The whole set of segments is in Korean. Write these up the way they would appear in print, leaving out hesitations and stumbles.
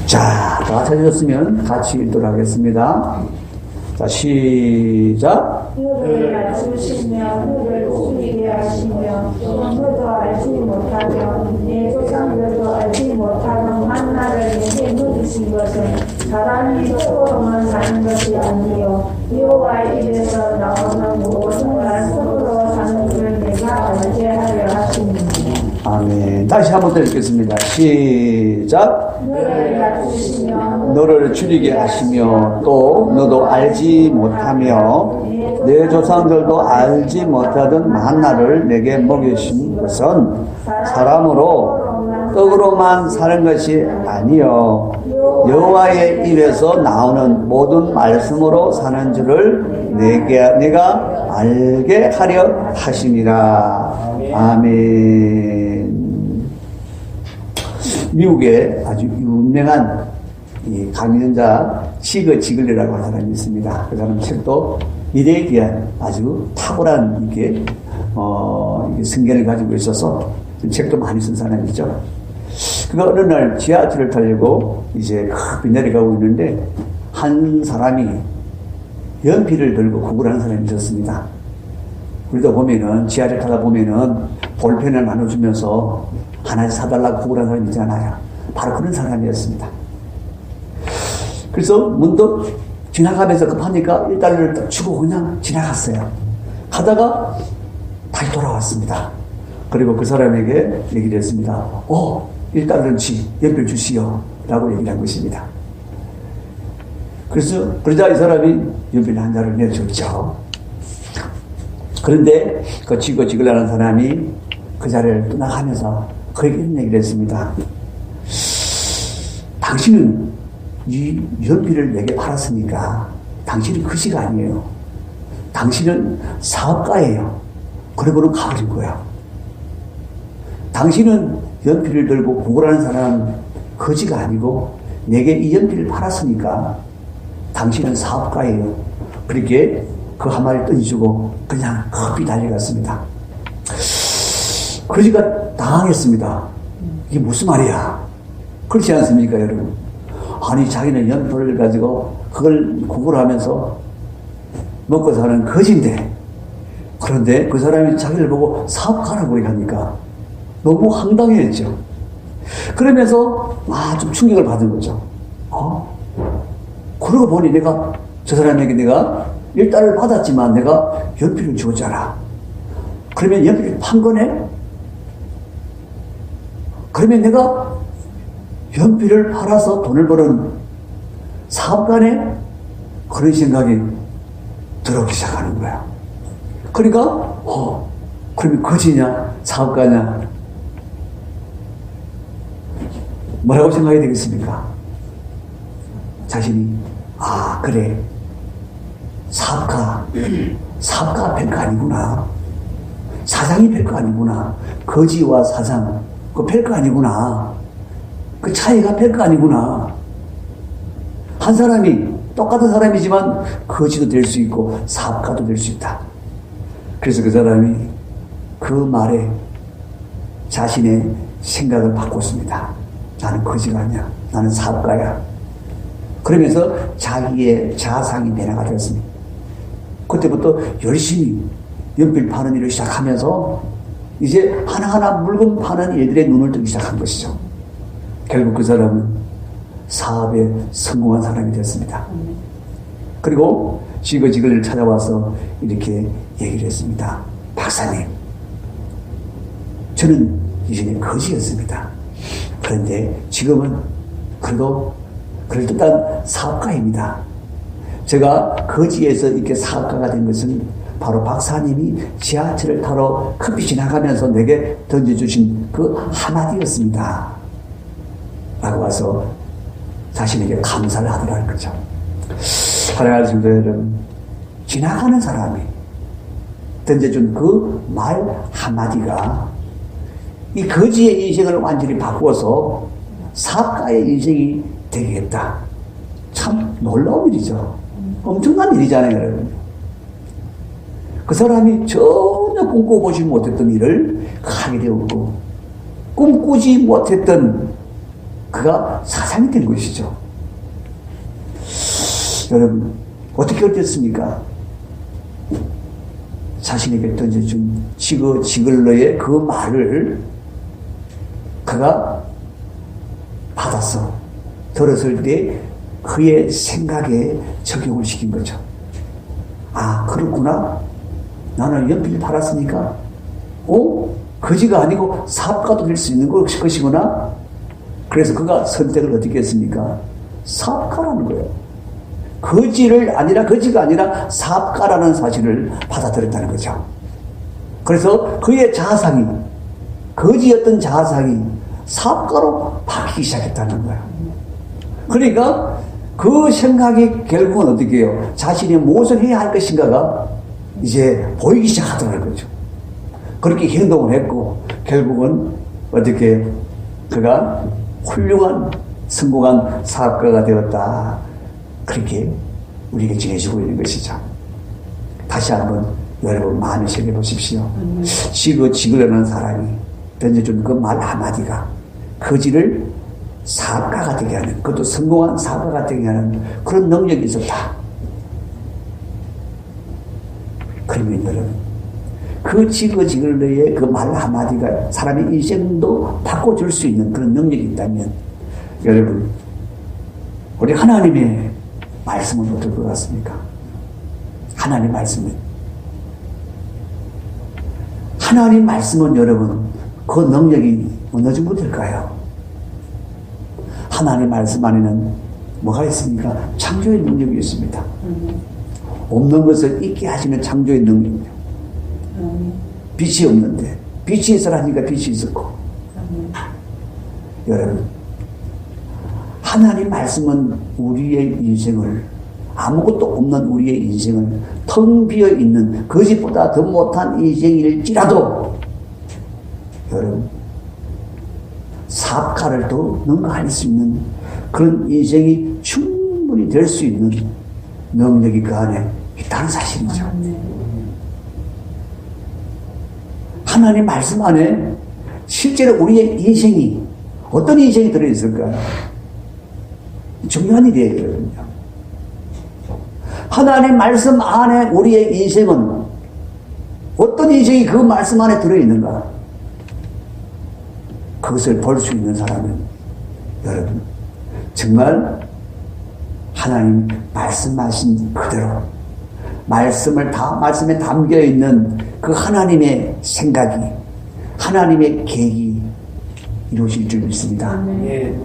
자, 다 찾으셨으면 같이 읽도록 하겠습니다. 자, 시작. 너를 맞추시며 너를 죽이게 하시며 너도 알지 못하며 내 조상들도 알지 못하던 만나를 내게 먹이신 것은 사람이 속으로만 사는 것이 아니요 여호와의 입에서 나오는 모든 말씀으로 사는 줄 내가 알게 하려 하시니. 아멘. 다시 한 번 더 읽겠습니다. 시작. 너를 맞추시며 너를 줄이게 하시며 또 너도 알지 못하며 내 조상들도 알지 못하던 만나를 내게 먹이신 것은 사람으로 떡으로만 사는 것이 아니요 여호와의 입에서 나오는 모든 말씀으로 사는 줄을 내가 알게 하려 하시니라. 아멘. 미국에 아주 유명한 이 강연자 시거 지글리라고 하는 사람이 있습니다. 그 사람 책도 미래에 대한 아주 탁월한 이게 성견을 가지고 있어서 책도 많이 쓴 사람이죠. 그가 어느 날 지하철을 타려고 이제 급히 내려가고 있는데 한 사람이 연필을 들고 구걸하는 사람이 있었습니다. 우리도 보면은 지하철 타다 보면은 볼펜을 나눠주면서 하나씩 사달라고 구걸하는 사람이 있잖아요. 바로 그런 사람이었습니다. 그래서 문득 지나가면서 급하니까 1달러를 딱 주고 그냥 지나갔어요. 가다가 다시 돌아왔습니다. 그리고 그 사람에게 얘기를 했습니다. 1달러치 연필 주시오 라고 얘기를 한 것입니다. 그래서 그러자 이 사람이 연필 한 장을 내줬죠. 그런데 그 지글라는 사람이 그 자리를 떠나가면서 그에게 이런 얘기를 했습니다. 당신은 이 연필을 내게 팔았으니까 당신은 거지가 아니에요. 당신은 사업가예요. 그러고는 가버린 거야. 당신은 연필을 들고 구걸하는 사람은 거지가 아니고 내게 이 연필을 팔았으니까 당신은 사업가예요. 그렇게 그 한마디를 던지주고 그냥 급히 달려갔습니다. 거지가 당황했습니다. 이게 무슨 말이야? 그렇지 않습니까, 여러분? 아니, 자기는 연필을 가지고 그걸 구걸하면서 먹고 사는 거지인데, 그런데 그 사람이 자기를 보고 사업가라고 얘기하니까 너무 황당했죠. 그러면서 좀 충격을 받은 거죠. 그러고 보니 저 사람에게 내가 1달러를 받았지만 내가 연필을 줬잖아. 그러면 연필을 판 거네? 그러면 내가 연필을 팔아서 돈을 버는 사업가네? 그런 생각이 들어오기 시작하는 거야. 그러니까, 그러면 거지냐? 사업가냐? 뭐라고 생각이 되겠습니까? 자신이, 그래. 사업가 별거 아니구나. 사장이 별거 아니구나. 거지와 사장, 그 별거 아니구나. 그 차이가 별거 아니구나. 한 사람이 똑같은 사람이지만 거지도 될 수 있고 사업가도 될 수 있다. 그래서 그 사람이 그 말에 자신의 생각을 바꿨습니다. 나는 거지가 아니야. 나는 사업가야. 그러면서 자기의 자상이 변화가 되었습니다. 그때부터 열심히 연필 파는 일을 시작하면서 이제 하나하나 물건 파는 일들의 눈을 뜨기 시작한 것이죠. 결국 그 사람은 사업에 성공한 사람이 되었습니다. 그리고 지글지글 찾아와서 이렇게 얘기를 했습니다. 박사님, 저는 이전에 거지였습니다. 그런데 지금은 그래도 그럴듯한 사업가입니다. 제가 거지에서 이렇게 사업가가 된 것은 바로 박사님이 지하철을 타러 급히 지나가면서 내게 던져주신 그 한마디였습니다. 라고 와서 자신에게 감사를 하더라는 거죠. 사랑하는 성도 여러분, 지나가는 사람이 던져준 그 말 한마디가 이 거지의 인생을 완전히 바꾸어서 사업가의 인생이 되게 했다. 참 놀라운 일이죠. 엄청난 일이잖아요, 여러분. 그 사람이 전혀 꿈꿔보지 못했던 일을 하게 되었고, 꿈꾸지 못했던 그가 사상이 된 것이죠. 여러분, 어떻게 어땠습니까? 자신에게 던져준 지글러의 그 말을 그가 받아서 들었을 때 그의 생각에 적용을 시킨 거죠. 아, 그렇구나. 나는 연필 팔았으니까, 거지가 아니고 사업가도 될 수 있는 것이구나. 그래서 그가 선택을 어떻게 했습니까? 사업가라는 거예요. 거지가 아니라 사업가라는 사실을 받아들였다는 거죠. 그래서 그의 자아상이, 거지였던 자아상이 사업가로 바뀌기 시작했다는 거예요. 그러니까 그 생각이 결국은 어떻게 해요? 자신이 무엇을 해야 할 것인가가 이제 보이기 시작하더라는 거죠. 그렇게 행동을 했고, 결국은 어떻게 그가 훌륭한 성공한 사업가가 되었다. 그렇게 우리에게 전해지고 있는 것이죠. 다시 한번 여러분 마음에 새겨 보십시오. 지글러는 사람이 던져준 그 말 한마디가 거지를 사업가가 되게 하는, 그것도 성공한 사업가가 되게 하는 그런 능력이 있었다. 그러면 여러분, 그 지글러의 그 말 한마디가 사람의 인생도 바꿔줄 수 있는 그런 능력이 있다면, 여러분, 우리 하나님의 말씀은 어떨 것 같습니까? 하나님 말씀은 여러분, 그 능력이 어느 정도 될까요? 하나님 말씀 안에는 뭐가 있습니까? 창조의 능력이 있습니다. 없는 것을 있게 하시는 창조의 능력이요. 빛이 없는데 빛이 있으라니까 빛이 있었고. 여러분, 하나님 말씀은 우리의 인생을, 아무것도 없는 우리의 인생을 텅 비어 있는 거짓보다 더 못한 인생일지라도 여러분, 사업가를 더 능가할 수 있는 그런 인생이 충분히 될 수 있는 능력이 그 안에 있다는 사실이죠. 하나님 말씀 안에 실제로 우리의 인생이 어떤 인생이 들어있을까요? 중요한 일이에요. 하나님 말씀 안에 우리의 인생은 어떤 인생이 그 말씀 안에 들어있는가? 그것을 볼 수 있는 사람은 여러분 정말 하나님 말씀하신 그대로 말씀에 담겨있는 그 하나님의 생각이, 하나님의 계획이 이루어질 줄 믿습니다. 예.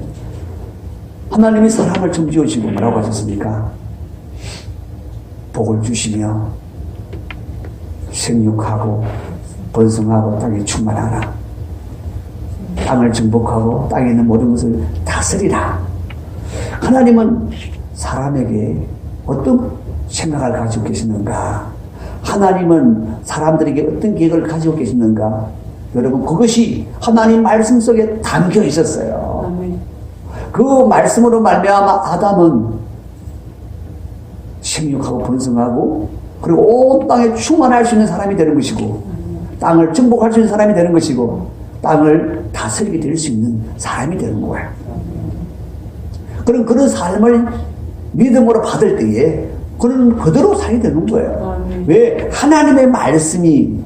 하나님이 사람을 처음 지으시고 뭐라고 하셨습니까? 복을 주시며 생육하고 번성하고 땅에 충만하라. 땅을 정복하고 땅에 있는 모든 것을 다스리라. 하나님은 사람에게 어떤 생각을 가지고 계시는가? 하나님은 사람들에게 어떤 계획을 가지고 계시는가? 여러분, 그것이 하나님 말씀 속에 담겨 있었어요. 그 말씀으로 말미암아 아담은 생육하고 번성하고 그리고 온 땅에 충만할 수 있는 사람이 되는 것이고, 땅을 정복할 수 있는 사람이 되는 것이고, 땅을 다스리게 될 수 있는 사람이 되는 거예요. 그런 삶을 믿음으로 받을 때에 그는 그대로 살게 되는 거예요. 왜? 하나님의 말씀이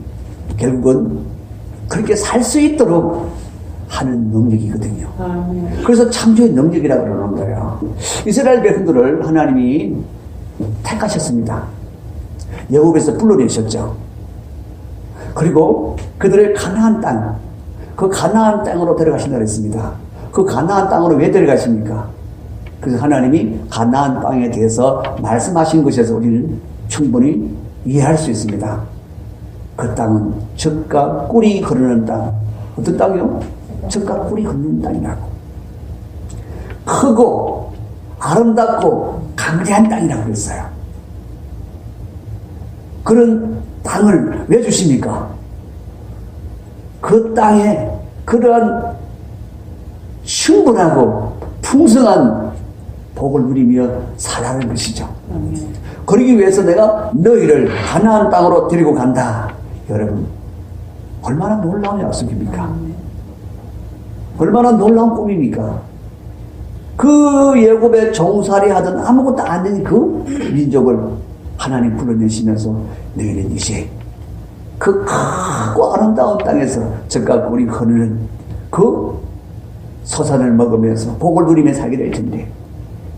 결국은 그렇게 살 수 있도록 하는 능력이거든요. 그래서 창조의 능력이라고 그러는 거예요. 이스라엘 백성들을 하나님이 택하셨습니다. 애굽에서 불러내셨죠. 그리고 그들을 가나안 땅, 그 가나안 땅으로 데려가신다고 했습니다. 그 가나안 땅으로 왜 데려가십니까? 그래서 하나님이 가나안 땅에 대해서 말씀하신 것에서 우리는 충분히 이해할 수 있습니다. 그 땅은 젖과 꿀이 흐르는 땅. 어떤 땅이요? 젖과 꿀이 흐르는 땅이라고. 크고 아름답고 강대한 땅이라고 그랬어요. 그런 땅을 왜 주십니까? 그 땅에 그러한 충분하고 풍성한 복을 누리며 살아가는 것이죠. 그러기 위해서 내가 너희를 가나안 땅으로 데리고 간다. 여러분, 얼마나 놀라운 약속입니까? 얼마나 놀라운 꿈입니까? 그 예굽의 종살이 하던 아무것도 안 된 그 민족을 하나님 불러내시면서 너희는 이제 그 크고 아름다운 땅에서 적과 꿀이 흐르는 그 소산을 먹으면서 복을 누리며 살게 될 텐데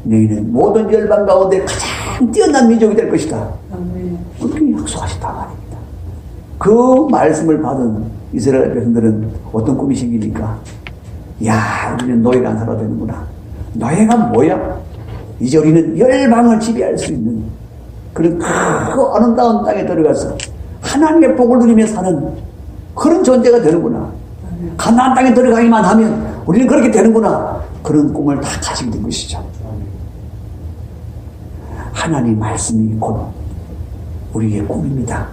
너희는 모든 열방 가운데 가장 뛰어난 민족이 될 것이다. 그렇게 약속하셨단 말입니다. 그 말씀을 받은 이스라엘 백성들은 어떤 꿈이 생기니까 야 우리는 노예가 안 살아야 되는구나. 노예가 뭐야? 이제 우리는 열방을 지배할 수 있는 그런 크고 아름다운 땅에 들어가서 하나님의 복을 누리며 사는 그런 존재가 되는구나. 가나안 땅에 들어가기만 하면 우리는 그렇게 되는구나. 그런 꿈을 다 가지게 된 것이죠. 하나님 말씀이 곧 우리의 꿈입니다.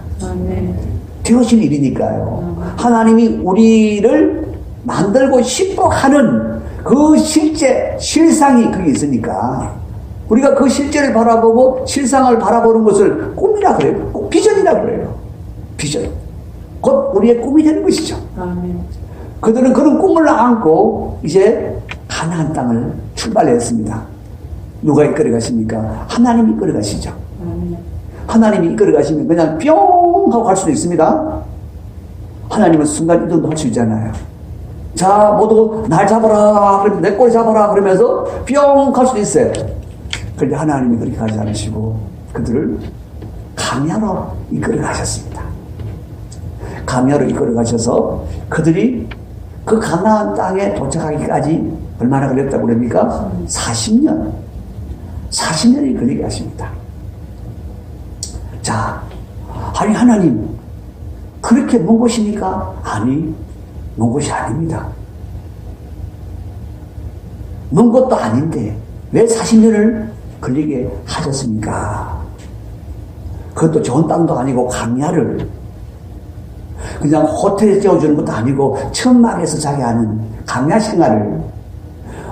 되어진 일이니까요. 하나님이 우리를 만들고 싶어 하는 그 실제, 실상이 거기 있으니까 우리가 그 실제를 바라보고 실상을 바라보는 것을 꿈이라 그래요. 비전이라 그래요. 비전. 곧 우리의 꿈이 되는 것이죠. 그들은 그런 꿈을 안고 이제 가나안 땅을 출발했습니다. 누가 이끌어 가십니까? 하나님이 이끌어 가시죠. 하나님이 이끌어 가시면 그냥 뿅 하고 갈 수도 있습니다. 하나님은 순간 이동도 할 수 있잖아요. 자, 모두 날 잡아라. 그러면 내 꼬리 잡아라. 그러면서 뿅 갈 수도 있어요. 그런데 하나님이 그렇게 가지 않으시고 그들을 강야로 이끌어 가셨습니다. 강야로 이끌어 가셔서 그들이 그 가나안 땅에 도착하기까지 얼마나 걸렸다고 그럽니까? 40년. 40년이 걸리게 하십니다. 자, 아니 하나님 그렇게 먼 곳입니까? 아니, 먼 곳이 아닙니다. 먼 것도 아닌데 왜 40년을 걸리게 하셨습니까? 그것도 좋은 땅도 아니고 강야를 그냥 호텔에 재워주는 것도 아니고 천막에서 자게 하는 강야 생활을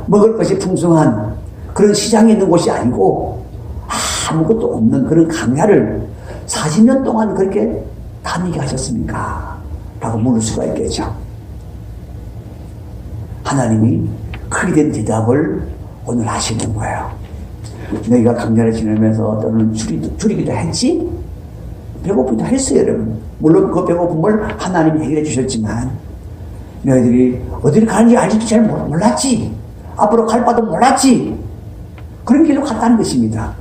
먹을 것이 풍성한 그런 시장이 있는 곳이 아니고 아무것도 없는 그런 강야를 40년 동안 그렇게 다니게 하셨습니까? 라고 물을 수가 있겠죠. 하나님이 크게 된 대답을 오늘 하시는 거예요. 너희가 강야를 지내면서 너는 줄이기도 했지? 배고프기도 했어요, 여러분. 물론 그 배고픔을 하나님이 해결해 주셨지만 너희들이 어디를 가는지 알지도 잘 몰랐지. 앞으로 갈 바도 몰랐지. 그런 길로 갔다는 것입니다.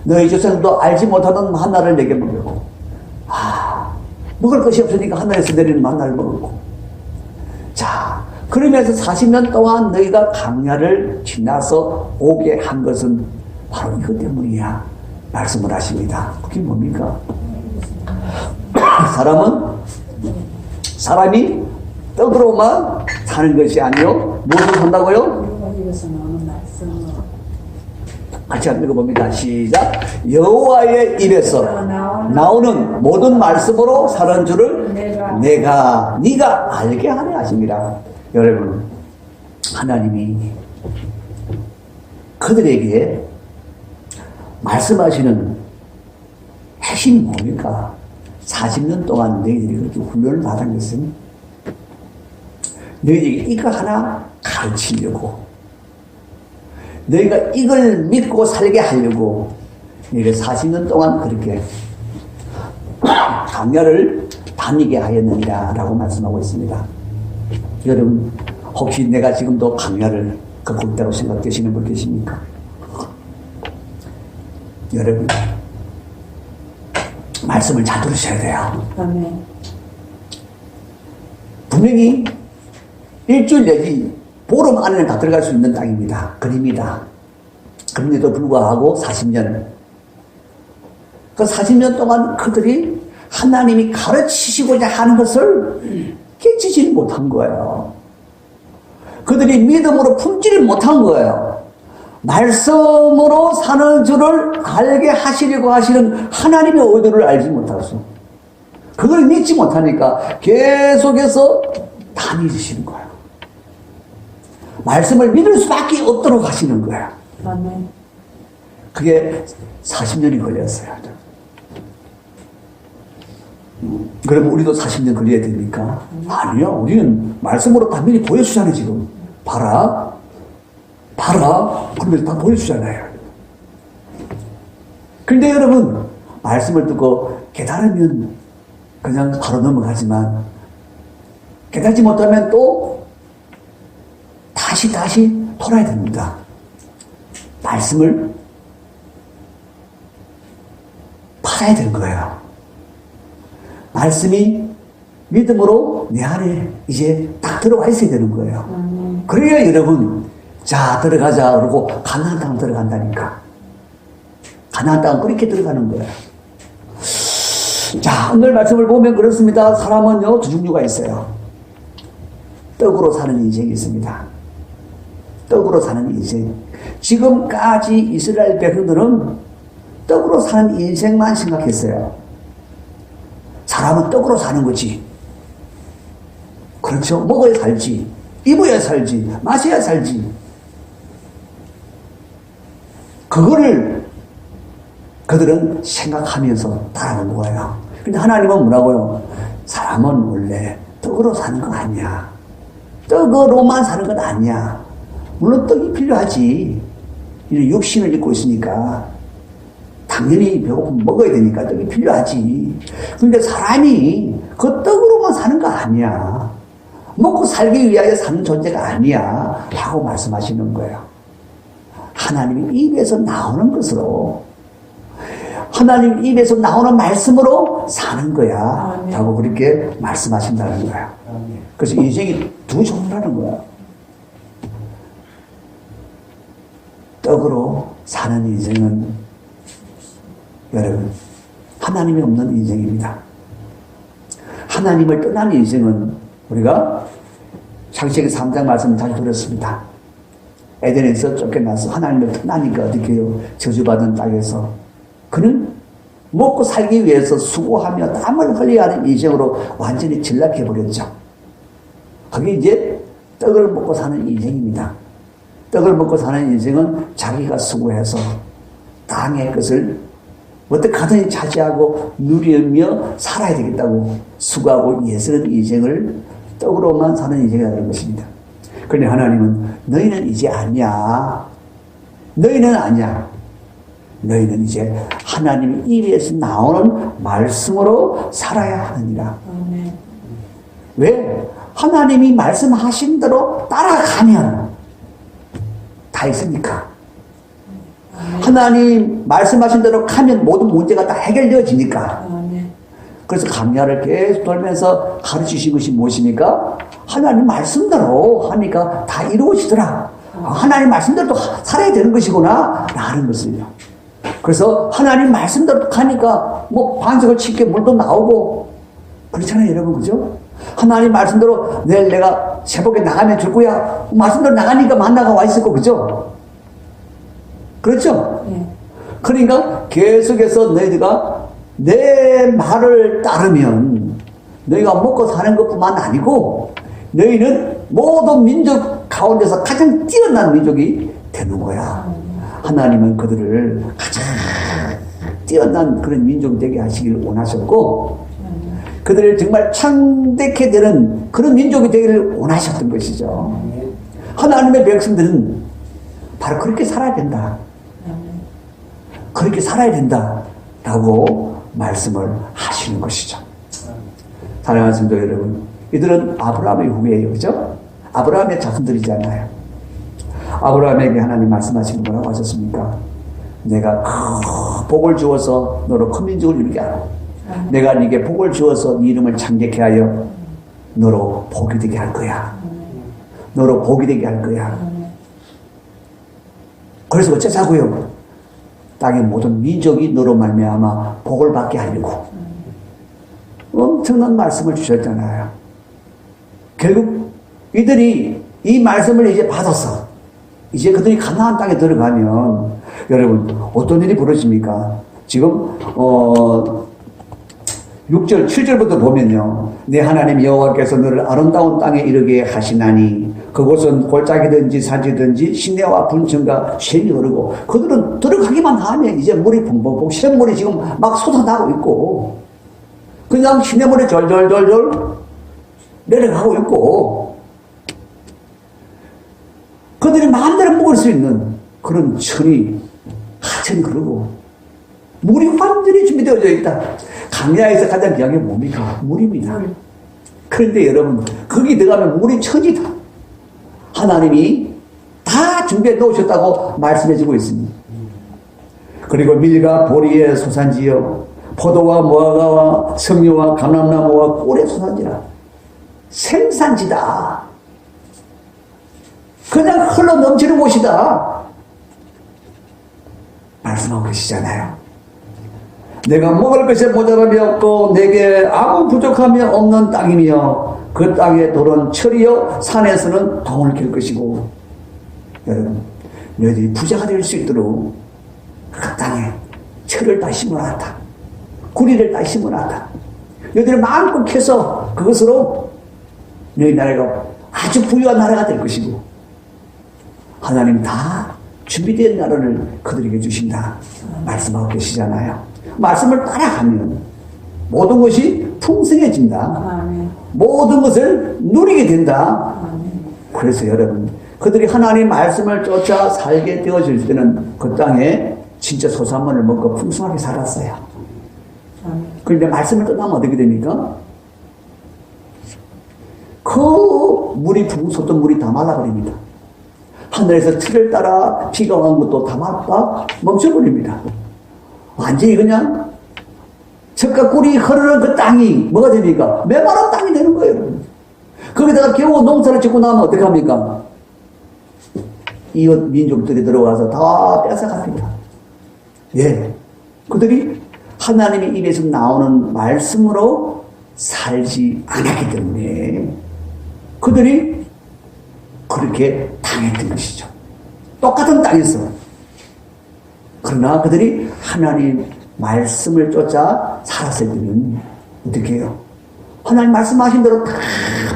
너희 조상도 알지 못하던 만나를 내게 먹였고 먹을 것이 없으니까 하늘에서 내리는 만나를 먹었고 자 그러면서 40년 동안 너희가 강야를 지나서 오게 한 것은 바로 이것 때문이야 말씀을 하십니다. 그게 뭡니까? 사람이 떡으로만 사는 것이 아니요 무엇으로 산다고요? 같이 한번 읽어봅니다. 시작. 여호와의 입에서 나오는 모든 말씀으로 사는 줄을 네가 알게 하려 하십니다. 여러분 하나님이 그들에게 말씀하시는 핵심이 뭡니까? 40년 동안 너희들이 그렇게 훈련을 받은 것은 너희들에게 이거 하나 가르치려고 너희가 이걸 믿고 살게 하려고 너희가 40년 동안 그렇게 강야를 다니게 하였느니라 라고 말씀하고 있습니다. 여러분 혹시 내가 지금도 강야를 걷고 있다고 생각되시는 분 계십니까? 여러분 말씀을 잘 들으셔야 돼요. 아멘. 분명히 일주일 내지 보름 안에는 다 들어갈 수 있는 땅입니다. 그림이다. 그런데도 불구하고 40년. 그 40년 동안 그들이 하나님이 가르치시고자 하는 것을 깨치지 못한 거예요. 그들이 믿음으로 품지를 못한 거예요. 말씀으로 사는 줄을 알게 하시려고 하시는 하나님의 의도를 알지 못하소. 그걸 믿지 못하니까 계속해서 다니시는 거예요. 말씀을 믿을 수밖에 없도록 하시는 거예요. 아멘. 그게 40년이 걸렸어요. 그럼 우리도 40년 걸려야 됩니까? 아니요. 우리는 말씀으로 다 미리 보여주잖아요, 지금. 봐라. 봐라. 그러면서 다 보여주잖아요. 근데 여러분, 말씀을 듣고 깨달으면 그냥 바로 넘어가지만, 깨닫지 못하면 또 다시 돌아야 됩니다. 말씀을 받아야 되는 거예요. 말씀이 믿음으로 내 안에 이제 딱 들어와 있어야 되는 거예요. 그래야 여러분, 자, 들어가자. 그러고 가나안 땅 들어간다니까. 가나안 땅은 그렇게 들어가는 거예요. 자, 오늘 말씀을 보면 그렇습니다. 사람은요, 두 종류가 있어요. 떡으로 사는 인생이 있습니다. 떡으로 사는 인생. 지금까지 이스라엘 백성들은 떡으로 사는 인생만 생각했어요. 사람은 떡으로 사는 거지. 그렇죠? 먹어야 살지. 입어야 살지. 마셔야 살지. 그거를 그들은 생각하면서 따라온 거예요. 근데 하나님은 뭐라고요? 사람은 원래 떡으로 사는 거 아니야. 떡으로만 사는 건 아니야. 물론 떡이 필요하지. 이런 육신을 입고 있으니까 당연히 배고프면 먹어야 되니까 떡이 필요하지. 근데 사람이 그 떡으로만 사는 거 아니야. 먹고 살기 위하여 사는 존재가 아니야. 라고 말씀하시는 거예요. 하나님 입에서 나오는 것으로, 하나님 입에서 나오는 말씀으로 사는 거야. 라고 그렇게 말씀하신다는 거예요. 그래서 인생이 두 종류라는 거야. 떡으로 사는 인생은 여러분, 하나님이 없는 인생입니다. 하나님을 떠난 인생은 우리가 창세기 3장 말씀 잘 들었습니다. 에덴에서 쫓겨나서 하나님을 떠나니까 어떻게 해요? 저주받은 땅에서 그는 먹고 살기 위해서 수고하며 땀을 흘려야 하는 인생으로 완전히 전락해버렸죠. 그게 이제 떡을 먹고 사는 인생입니다. 떡을 먹고 사는 인생은 자기가 수고해서 땅의 것을 어떻게 하든지 차지하고 누리며 살아야 되겠다고 수고하고 애쓰는 인생을 떡으로만 사는 인생이라는 것입니다. 그런데 하나님은 너희는 이제 아니야. 너희는 아니야. 너희는 이제 하나님 입에서 나오는 말씀으로 살아야 하느니라. 왜? 하나님이 말씀하신 대로 따라가면 다 있으니까. 하나님 말씀하신 대로 가면 모든 문제가 다 해결되어지니까. 그래서 강야를 계속 돌면서 가르치신 것이 무엇입니까? 하나님 말씀대로 하니까 다 이루어지더라. 하나님 말씀대로 살아야 되는 것이구나 라는 것을요. 그래서 하나님 말씀대로 가니까 뭐 반석을 칠게 물도 나오고 그렇잖아요, 여러분. 그죠? 하나님 말씀대로 내일 내가 새벽에 나가면 줄 거야. 말씀대로 나가니까 만나가 와 있을 거. 그죠? 그렇죠? 그러니까 계속해서 너희가 내 말을 따르면 너희가 먹고 사는 것뿐만 아니고 너희는 모든 민족 가운데서 가장 뛰어난 민족이 되는 거야. 하나님은 그들을 가장 뛰어난 그런 민족이 되게 하시기를 원하셨고 그들을 정말 창대케 되는 그런 민족이 되기를 원하셨던 것이죠. 하나님의 백성들은 바로 그렇게 살아야 된다. 그렇게 살아야 된다. 라고 말씀을 하시는 것이죠. 사랑하는 성도 여러분, 이들은 아브라함의 후예예요. 그죠? 아브라함의 자손들이잖아요. 아브라함에게 하나님 말씀하시는 뭐라고 하셨습니까? 내가 복을 주어서 너로 큰 민족을 이루게 하고 내가 네게 복을 주어서 네 이름을 창대케 하여 너로 복이 되게 할 거야. 너로 복이 되게 할 거야. 그래서 어쩌자고요? 땅의 모든 민족이 너로 말미암아 복을 받게 하려고 엄청난 말씀을 주셨잖아요. 결국 이들이 이 말씀을 이제 받아서 이제 그들이 가나안 땅에 들어가면 여러분 어떤 일이 벌어집니까? 지금 6절 7절부터 보면요, 내 하나님 여호와께서 너를 아름다운 땅에 이르게 하시나니 그곳은 골짜기든지 산지든지 시내와 분천과 샘이 흐르고 그들은 들어가기만 하면 이제 물이 붕붕붕 샘물이 지금 막 솟아나고 있고 그냥 시내물이 절절절절 내려가고 있고 그 그들이 마음대로 먹을 수 있는 그런 천이, 하천이 그러고, 물이 완전히 준비되어져 있다. 강야에서 가장 귀한 게 뭡니까? 물입니다. 그런데 여러분, 거기 들어가면 물이 천지다. 하나님이 다 준비해 놓으셨다고 말씀해주고 있습니다. 그리고 밀과 보리의 소산지요, 포도와 무화과와 석류와 감람나무와 꿀의 소산지라. 생산지다. 그냥 흘러 넘치는 곳이다. 말씀하고 계시잖아요. 내가 먹을 것이 모자람이 없고 내게 아무 부족함이 없는 땅이며 그 땅의 돌은 철이요 산에서는 동을 길 것이고. 여러분, 너희들이 부자가 될 수 있도록 그 땅에 철을 다 심어놨다. 구리를 다 심어놨다. 너희들이 마음껏 캐서 그것으로 너희 나라가 아주 부유한 나라가 될 것이고, 하나님 다 준비된 나라를 그들에게 주신다 말씀하고 계시잖아요. 말씀을 따라가면 모든 것이 풍성해진다. 아멘. 모든 것을 누리게 된다. 아멘. 그래서 여러분, 그들이 하나님 말씀을 쫓아 살게 되어질 때는 그 땅에 진짜 소산물을 먹고 풍성하게 살았어요. 아멘. 그런데 말씀을 떠나면 어떻게 됩니까? 그 물이 솟던 물이 다 말라버립니다. 하늘에서 틀을 따라 비가 오는 것도 다 말라 멈춰버립니다. 완전히 그냥 젖과 꿀이 흐르는 그 땅이 뭐가 됩니까? 메마른 땅이 되는 거예요. 거기다가 겨우 농사를 짓고 나면 어떻게 합니까? 이웃 민족들이 들어와서 다 뺏어갑니다. 예. 그들이 하나님의 입에서 나오는 말씀으로 살지 않았기 때문에 그들이 그렇게 당했던 것이죠. 똑같은 땅에서. 그러나 그들이 하나님 말씀을 쫓아 살았을 때는 어떻게 해요? 하나님 말씀하신 대로 다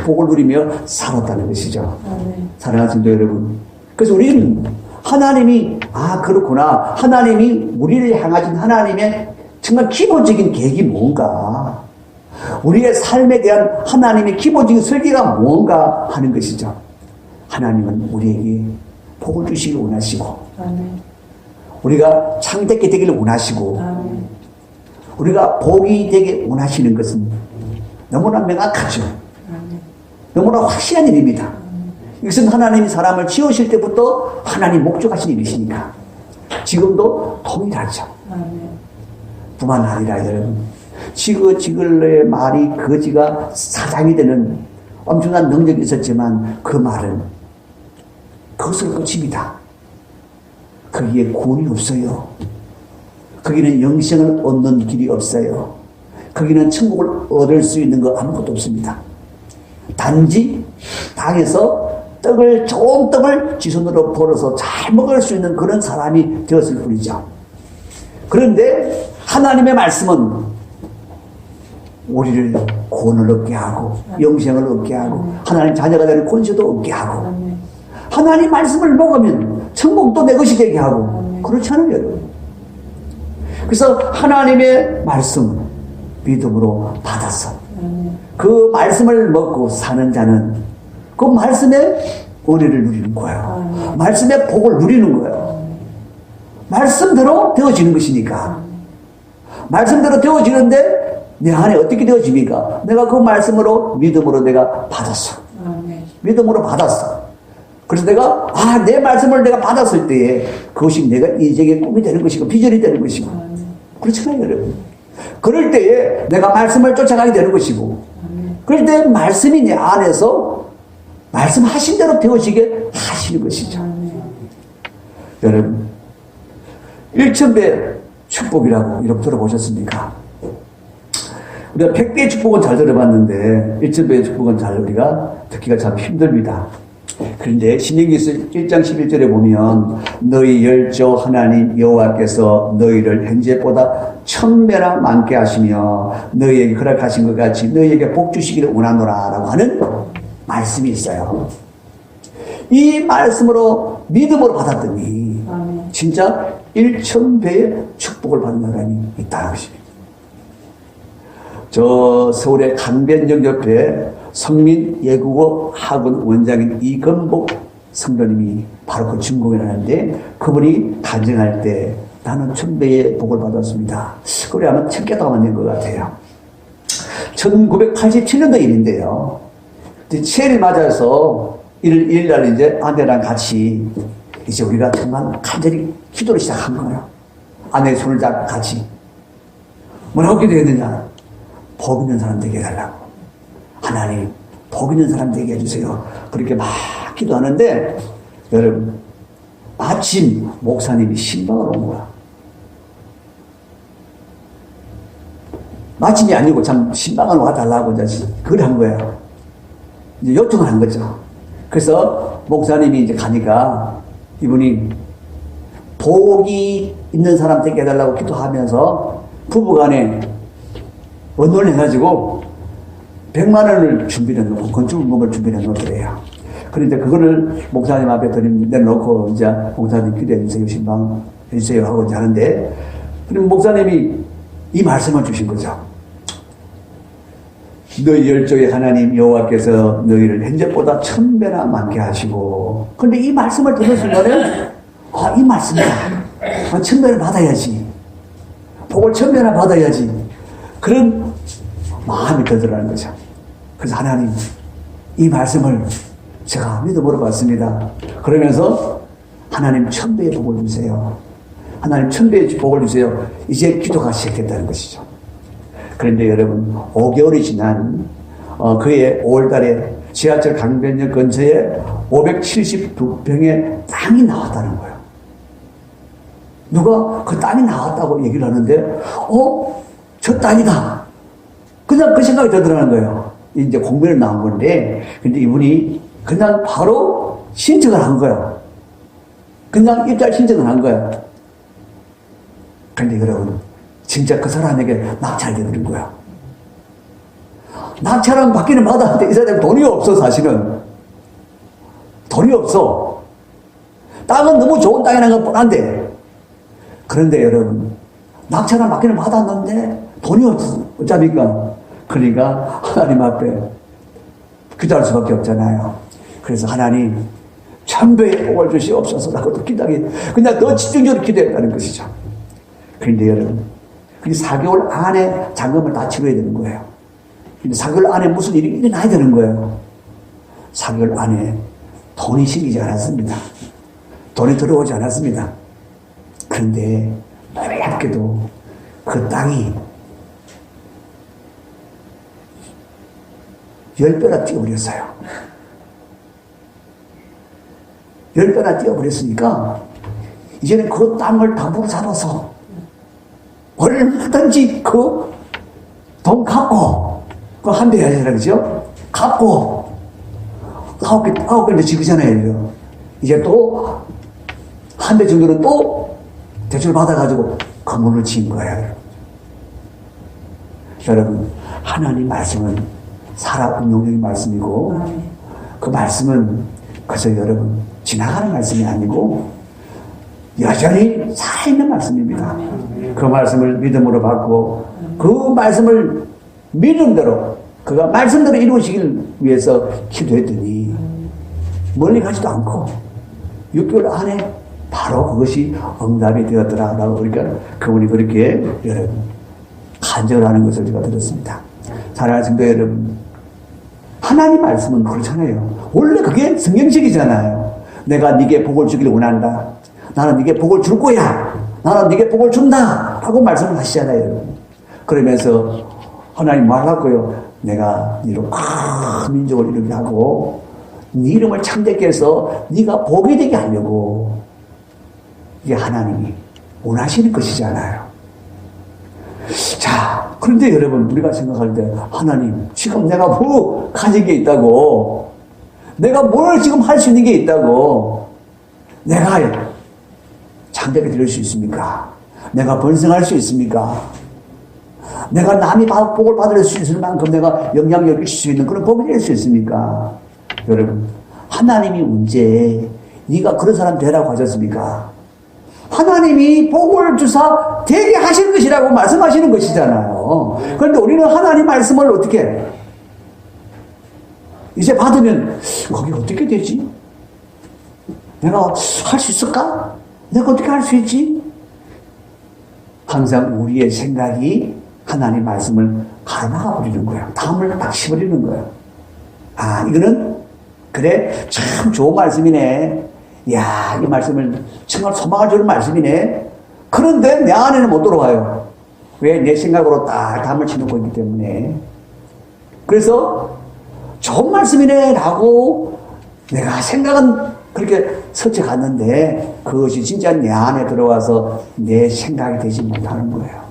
복을 누리며 살았다는 것이죠. 아멘. 사랑하는 성도 여러분. 그래서 우리는 하나님이, 그렇구나. 하나님이 우리를 향하신 하나님의 정말 기본적인 계획이 뭔가, 우리의 삶에 대한 하나님의 기본적인 설계가 뭔가 하는 것이죠. 하나님은 우리에게 복을 주시길 원하시고, 아멘. 우리가 창대케 되기를 원하시고, 아멘. 우리가 복이 되게 원하시는 것은 너무나 명확하죠. 아멘. 너무나 확실한 일입니다. 이것은 하나님이 사람을 지으실 때부터 하나님 목적하신 일이시니까 지금도 동일하죠. 아멘. 뿐만 아니라 여러분, 지글지글의 말이 거지가 사장이 되는 엄청난 능력이 있었지만 그 말은 그것으로 끝입니다. 거기에 구원이 없어요. 거기는 영생을 얻는 길이 없어요. 거기는 천국을 얻을 수 있는 거 아무것도 없습니다. 단지 땅에서 좋은 떡을 지손으로 벌어서 잘 먹을 수 있는 그런 사람이 되었을 뿐이죠. 그런데 하나님의 말씀은 우리를 구원을 얻게 하고 영생을 얻게 하고 하나님 자녀가 되는 권세도 얻게 하고 하나님 말씀을 먹으면 천국도 내 것이 되게 하고 그렇지 않아요, 여러분? 그래서 하나님의 말씀 믿음으로 받아서 그 말씀을 먹고 사는 자는 그 말씀의 은혜를 누리는 거예요. 말씀의 복을 누리는 거예요. 말씀대로 되어지는 것이니까. 말씀대로 되어지는데 내 안에 어떻게 되어집니까? 내가 그 말씀으로 믿음으로 내가 받았어. 믿음으로 받았어. 그래서 내가 내 말씀을 내가 받았을 때에 그것이 내가 인생의 꿈이 되는 것이고 비전이 되는 것이고 그렇잖아요, 여러분. 그럴 때에 내가 말씀을 쫓아가게 되는 것이고 그럴 때 말씀이 내 안에서 말씀하신 대로 되어지게 하시는 것이죠. 여러분, 1000배 축복이라고 이렇게 들어보셨습니까? 우리가 100배의 축복은 잘 들어봤는데 1000배의 축복은 잘 우리가 듣기가 참 힘듭니다. 그런데 신명기서 1장 11절에 보면 너희 열조 하나님 여호와께서 너희를 현재보다 1000배나 많게 하시며 너희에게 허락하신 것 같이 너희에게 복 주시기를 원하노라 라고 하는 말씀이 있어요. 이 말씀으로 믿음으로 받았더니 진짜 1000배의 축복을 받는 사람이 있다는 것입니다. 저 서울의 강변역 옆에 성민 예국어 학원 원장인 이건복 성도님이 바로 그 중공이라는데 그분이 단정할 때 나는 천배의 복을 받았습니다. 그래 아마 책 깨닫게 된 것 같아요. 1987년도 일인데요. 새해를 맞아서 1일 날 이제 아내랑 같이 이제 우리가 정말 간절히 기도를 시작한 거예요. 아내의 손을 잡고 같이. 뭐라고 기도했느냐? 복 있는 사람 되게 해달라고. 하나님, 복 있는 사람 되게 해주세요. 그렇게 막 기도하는데, 여러분, 마침 목사님이 신방을 온 거야. 마침이 아니고 참 신방을 와달라고 이제 그걸 한 거예요. 이제 요청을 한 거죠. 그래서 목사님이 이제 가니까 이분이 복이 있는 사람 되게 해달라고 기도하면서 부부간에 언론을 해가지고 100만 원을 준비해 놓고 건축물을 준비해 놓더래요. 그런데 그거를 목사님 앞에 내놓고 이제 목사님 기도해 주세요, 신방 해주세요 하고 이제 하는데, 그럼 목사님이 이 말씀을 주신 거죠. 너희 열조의 하나님 여호와께서 너희를 현재보다 1000배나 많게 하시고, 근데 이 말씀을 듣는 순간에 이 말씀이다. 1000배를 받아야지. 복을 1000배나 받아야지. 그런 마음이 들더라는 거죠. 그래서 하나님, 이 말씀을 제가 믿어보러 왔습니다. 그러면서 하나님 1000배의 복을 주세요. 하나님 1000배의 복을 주세요. 이제 기도가 시작됐다는 것이죠. 그런데 여러분, 5개월이 지난 그해 5월달에 지하철 강변역 근처에 572평의 땅이 나왔다는 거예요. 누가 그 땅이 나왔다고 얘기를 하는데, 저 땅이다. 그냥 그 생각이 들더라는 거예요. 이제 공면에 나온 건데, 근데 이분이 그냥 바로 신청을 한 거예요. 그냥 입찰 신청을 한 거예요. 근데 여러분, 진짜 그 사람에게 낙찰이 되는 거야. 낙찰은 받기는 받았는데 이 사람이 돈이 없어, 사실은. 돈이 없어. 땅은 너무 좋은 땅이라는 건 뻔한데. 그런데 여러분, 낙찰은 받기는 받았는데 돈이 없어. 어쩌니까? 그러니까 하나님 앞에 기도할 수밖에 없잖아요. 그래서 하나님, 1000배의 복을 주시옵소서라고 기도하기, 그냥 더 집중적으로 기도했다는 것이죠. 그런데 여러분, 4개월 안에 잔금을 다 치러야 되는 거예요. 4개월 안에 무슨 일이 일어나야 되는 거예요. 4개월 안에 돈이 생기지 않았습니다. 돈이 들어오지 않았습니다. 그런데 놀랍게도 그 땅이 10배나 뛰어버렸어요. 10배나 뛰어버렸으니까 이제는 그 땅을 담보로 잡아서 얼마든지 그 돈 갚고, 그 한 배 해야 되나, 그죠? 갚고, 9배 지그잖아요. 이제 또, 한 배 정도는 또 대출 받아가지고 건물을 지은 거예요. 여러분, 하나님 말씀은 살아있는 말씀이고, 그 말씀은 그저 여러분, 지나가는 말씀이 아니고, 여전히 살아있는 말씀입니다. 그 말씀을 믿음으로 받고 그 말씀을 믿음대로 그가 말씀대로 이루시길 위해서 기도했더니 멀리 가지도 않고 6개월 안에 바로 그것이 응답이 되었더라라고, 그러니까 그분이 그렇게 여러분 간증을 하는 것을 제가 들었습니다. 사랑하는 성도 여러분, 하나님 말씀은 그렇잖아요. 원래 그게 성경식이잖아요. 내가 네게 복을 주기를 원한다. 나는 네게 복을 줄 거야. 나는 네게 복을 준다. 라고 말씀을 하시잖아요, 여러분. 그러면서 하나님 말하고요. 내가 네로 큰 민족을 이루게 하고 네 이름을 창대케 해서 네가 복이 되게 하려고, 이게 하나님이 원하시는 것이잖아요. 자, 그런데 여러분, 우리가 생각할 때 하나님, 지금 내가 뭐 가진 게 있다고, 내가 뭘 지금 할 수 있는 게 있다고, 내가 창대하게 드릴 수 있습니까? 내가 번성할 수 있습니까? 내가 남이 복을 받을 수 있을 만큼 내가 영향력을 끼칠 수 있는 그런 복이 될 수 있습니까? 여러분, 하나님이 언제 네가 그런 사람 되라고 하셨습니까? 하나님이 복을 주사 되게 하실 것이라고 말씀하시는 것이잖아요. 그런데 우리는 하나님 말씀을 어떻게 이제 받으면 거기 어떻게 되지? 내가 할 수 있을까? 내가 어떻게 할 수 있지? 항상 우리의 생각이 하나님 말씀을 가로막아 버리는 거예요. 담을 딱 씌워버리는 거예요. 아, 이거는 그래 참 좋은 말씀이네. 야, 이 말씀을 정말 소망을 주는 말씀이네. 그런데 내 안에는 못 들어와요. 왜? 내 생각으로 딱 담을 치놓고 있기 때문에. 그래서 좋은 말씀이네 라고 내가 생각은 그렇게 설득했는데 그것이 진짜 내 안에 들어와서 내 생각이 되지 못하는 거예요.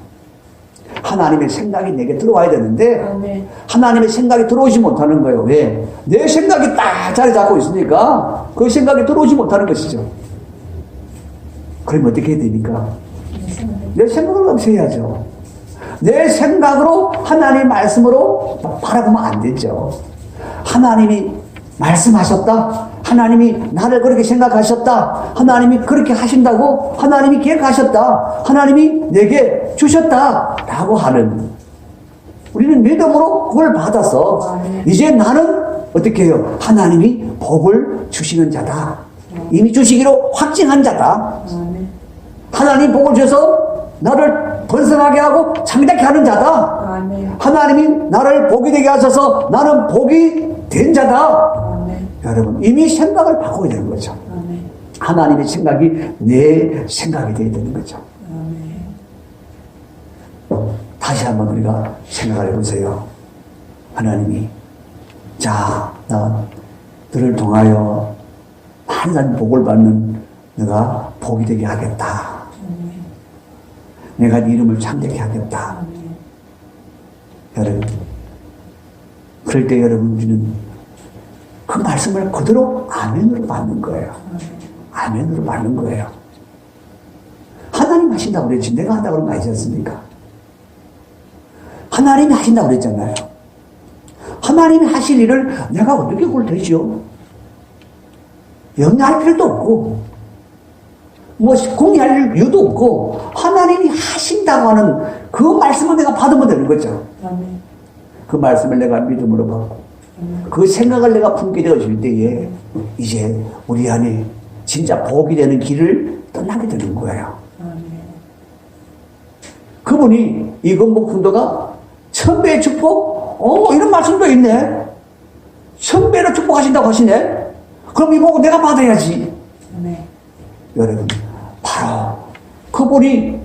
하나님의 생각이 내게 들어와야 되는데 하나님의 생각이 들어오지 못하는 거예요. 왜? 내 생각이 딱 자리 잡고 있으니까 그 생각이 들어오지 못하는 것이죠. 그럼 어떻게 해야 됩니까? 내 생각을 없애야죠. 내 생각으로 하나님 말씀으로 바라보면 안 되죠. 하나님이 말씀하셨다. 하나님이 나를 그렇게 생각하셨다. 하나님이 그렇게 하신다고 하나님이 계획하셨다. 하나님이 내게 주셨다. 라고 하는 우리는 믿음으로 그걸 받아서 이제 나는 어떻게 해요? 하나님이 복을 주시는 자다. 이미 주시기로 확증한 자다. 하나님 복을 주셔서 나를 번성하게 하고 창대하게 하는 자다. 하나님이 나를 복이 되게 하셔서 나는 복이 된 자다. 여러분 이미 생각을 바꿔야 되는 거죠. 하나님의 생각이 내 생각이 되어야 되는 거죠. 다시 한번 우리가 생각을 해보세요. 하나님이 자, 너를 통하여 많은 복을 받는 너가 복이 되게 하겠다. 내가 네 이름을 창대하게 하겠다. 여러분 그럴 때 여러분 우리는 그 말씀을 그대로 아멘으로 받는 거예요. 아멘으로 받는 거예요. 하나님 하신다고 그랬지 내가 한다고 그런 거 아니지 않습니까? 하나님이 하신다고 그랬잖아요. 하나님이 하실 일을 내가 어떻게 그걸 되죠? 염려할 필요도 없고 뭐 공유할 이유도 없고 하나님이 하신다고 하는 그 말씀을 내가 받으면 되는 거죠. 그 말씀을 내가 믿음으로 받고 그 생각을 내가 품게 되어질 때에 이제 우리 안에 진짜 복이 되는 길을 떠나게 되는 거예요. 그분이 이 건복 성도가 1000배의 축복? 이런 말씀도 있네. 1000배로 축복하신다고 하시네. 그럼 이 복을 내가 받아야지. 여러분 바로 그분이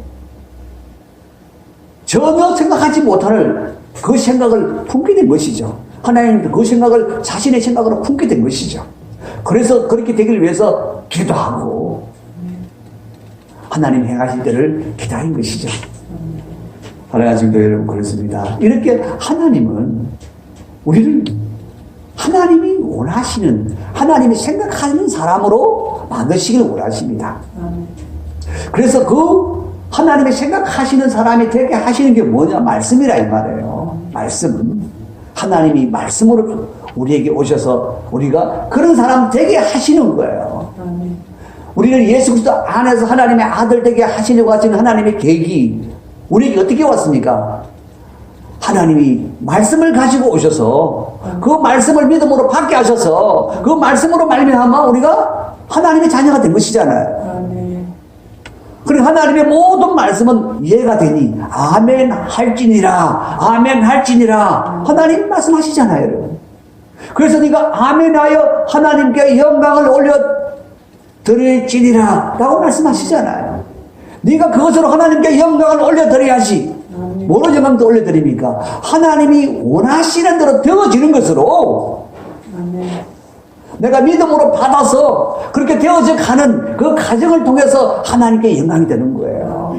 전혀 생각하지 못할 그 생각을 품게 된 것이죠. 하나님도 그 생각을 자신의 생각으로 품게 된 것이죠. 그래서 그렇게 되기를 위해서 기도하고 하나님 행하실 때를 기다린 것이죠. 하나님도 여러분 그렇습니다. 이렇게 하나님은 우리를 하나님이 원하시는 하나님이 생각하는 사람으로 만드시길 원하십니다. 그래서 그 하나님이 생각하시는 사람이 되게 하시는 게 뭐냐? 말씀이라 이 말이에요. 말씀은 하나님이 말씀으로 우리에게 오셔서 우리가 그런 사람 되게 하시는 거예요. 우리는 예수 그리스도 안에서 하나님의 아들 되게 하시려고 하시는 하나님의 계획이 우리에게 어떻게 왔습니까? 하나님이 말씀을 가지고 오셔서 그 말씀을 믿음으로 받게 하셔서 그 말씀으로 말미암아 우리가 하나님의 자녀가 된 것이잖아요. 그리고 하나님의 모든 말씀은 이해가 되니 아멘 할지니라 아멘 할지니라 하나님 말씀하시잖아요. 여러분. 그래서 네가 아멘하여 하나님께 영광을 올려 드릴지니라 라고 말씀하시잖아요. 네가 그것으로 하나님께 영광을 올려 드려야지. 뭐로 영광도 올려 드립니까? 하나님이 원하시는 대로 되어지는 것으로 내가 믿음으로 받아서 그렇게 되어져 가는 그 과정을 통해서 하나님께 영광이 되는 거예요.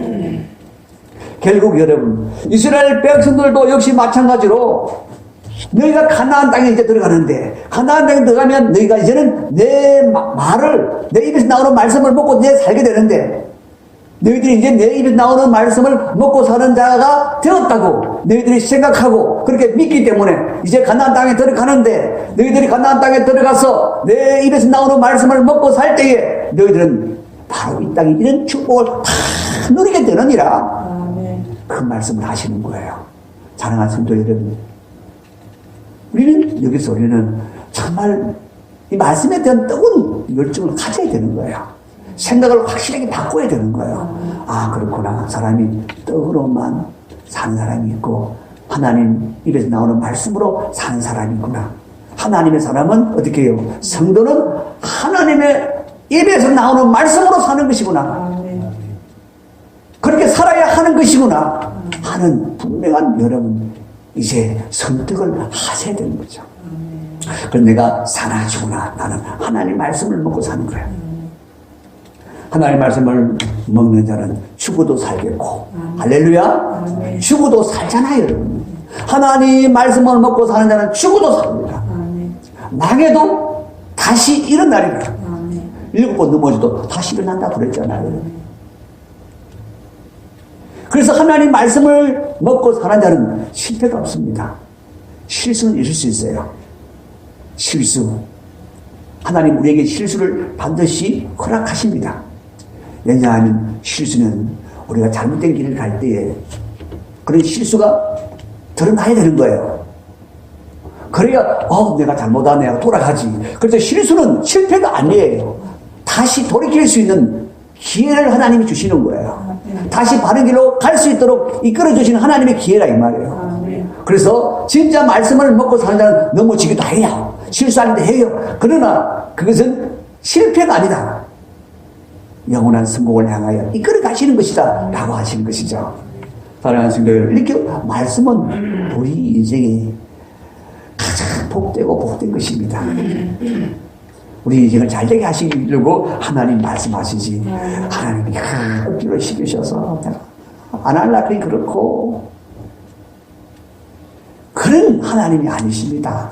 결국 여러분 이스라엘 백성들도 역시 마찬가지로 너희가 가나안 땅에 이제 들어가는데 가나안 땅에 들어가면 너희가 이제는 내 말을 내 입에서 나오는 말씀을 먹고 내 살게 되는데 너희들이 이제 내 입에 나오는 말씀을 먹고 사는 자가 되었다고 너희들이 생각하고 그렇게 믿기 때문에 이제 가나안 땅에 들어가는데 너희들이 가나안 땅에 들어가서 내 입에서 나오는 말씀을 먹고 살 때에 너희들은 바로 이 땅에 이런 축복을 다 누리게 되느니라. 그 말씀을 하시는 거예요. 사랑하는 성도 여러분, 우리는 여기서 우리는 정말 이 말씀에 대한 뜨거운 열정을 가져야 되는 거예요. 생각을 확실하게 바꿔야 되는 거예요. 아, 그렇구나. 사람이 떡으로만 사는 사람이 있고 하나님 입에서 나오는 말씀으로 사는 사람이 있구나. 하나님의 사람은 어떻게 해요? 성도는 하나님의 입에서 나오는 말씀으로 사는 것이구나. 그렇게 살아야 하는 것이구나 하는 분명한 여러분 이제 선택을 하셔야 되는 거죠. 그래서 내가 사나주구나. 나는 하나님 말씀을 먹고 사는 거야. 하나님 말씀을 먹는 자는 죽어도 살겠고 할렐루야. 죽어도 살잖아요 여러분. 하나님 말씀을 먹고 사는 자는 죽어도 삽니다. 망해도 다시 일어나리라. 7번 넘어져도 다시 일어난다 그랬잖아요. 그래서 하나님 말씀을 먹고 사는 자는 실패가 없습니다. 실수는 있을 수 있어요. 실수. 하나님 우리에게 실수를 반드시 허락하십니다. 왜냐하면 실수는 우리가 잘못된 길을 갈 때에 그런 실수가 드러나야 되는 거예요. 그래야 내가 잘못하네 하고 돌아가지. 그래서 실수는 실패가 아니에요. 다시 돌이킬 수 있는 기회를 하나님이 주시는 거예요. 다시 바른 길로 갈 수 있도록 이끌어 주시는 하나님의 기회라 이 말이에요. 그래서 진짜 말씀을 먹고 사는 자는 넘어지기도 해요. 실수하기도 해요. 그러나 그것은 실패가 아니다. 영원한 성공을 향하여 이끌어 가시는 것이다 라고 하시는 것이죠. 사랑하는 성도 여러분, 이렇게 말씀은 우리 인생이 가장 복되고 복된 것입니다. 우리 인생을 잘되게 하시려고 하나님 말씀하시지 하나님이 억지로 시키셔서 안 할라 그니 그렇고 그런 하나님이 아니십니다.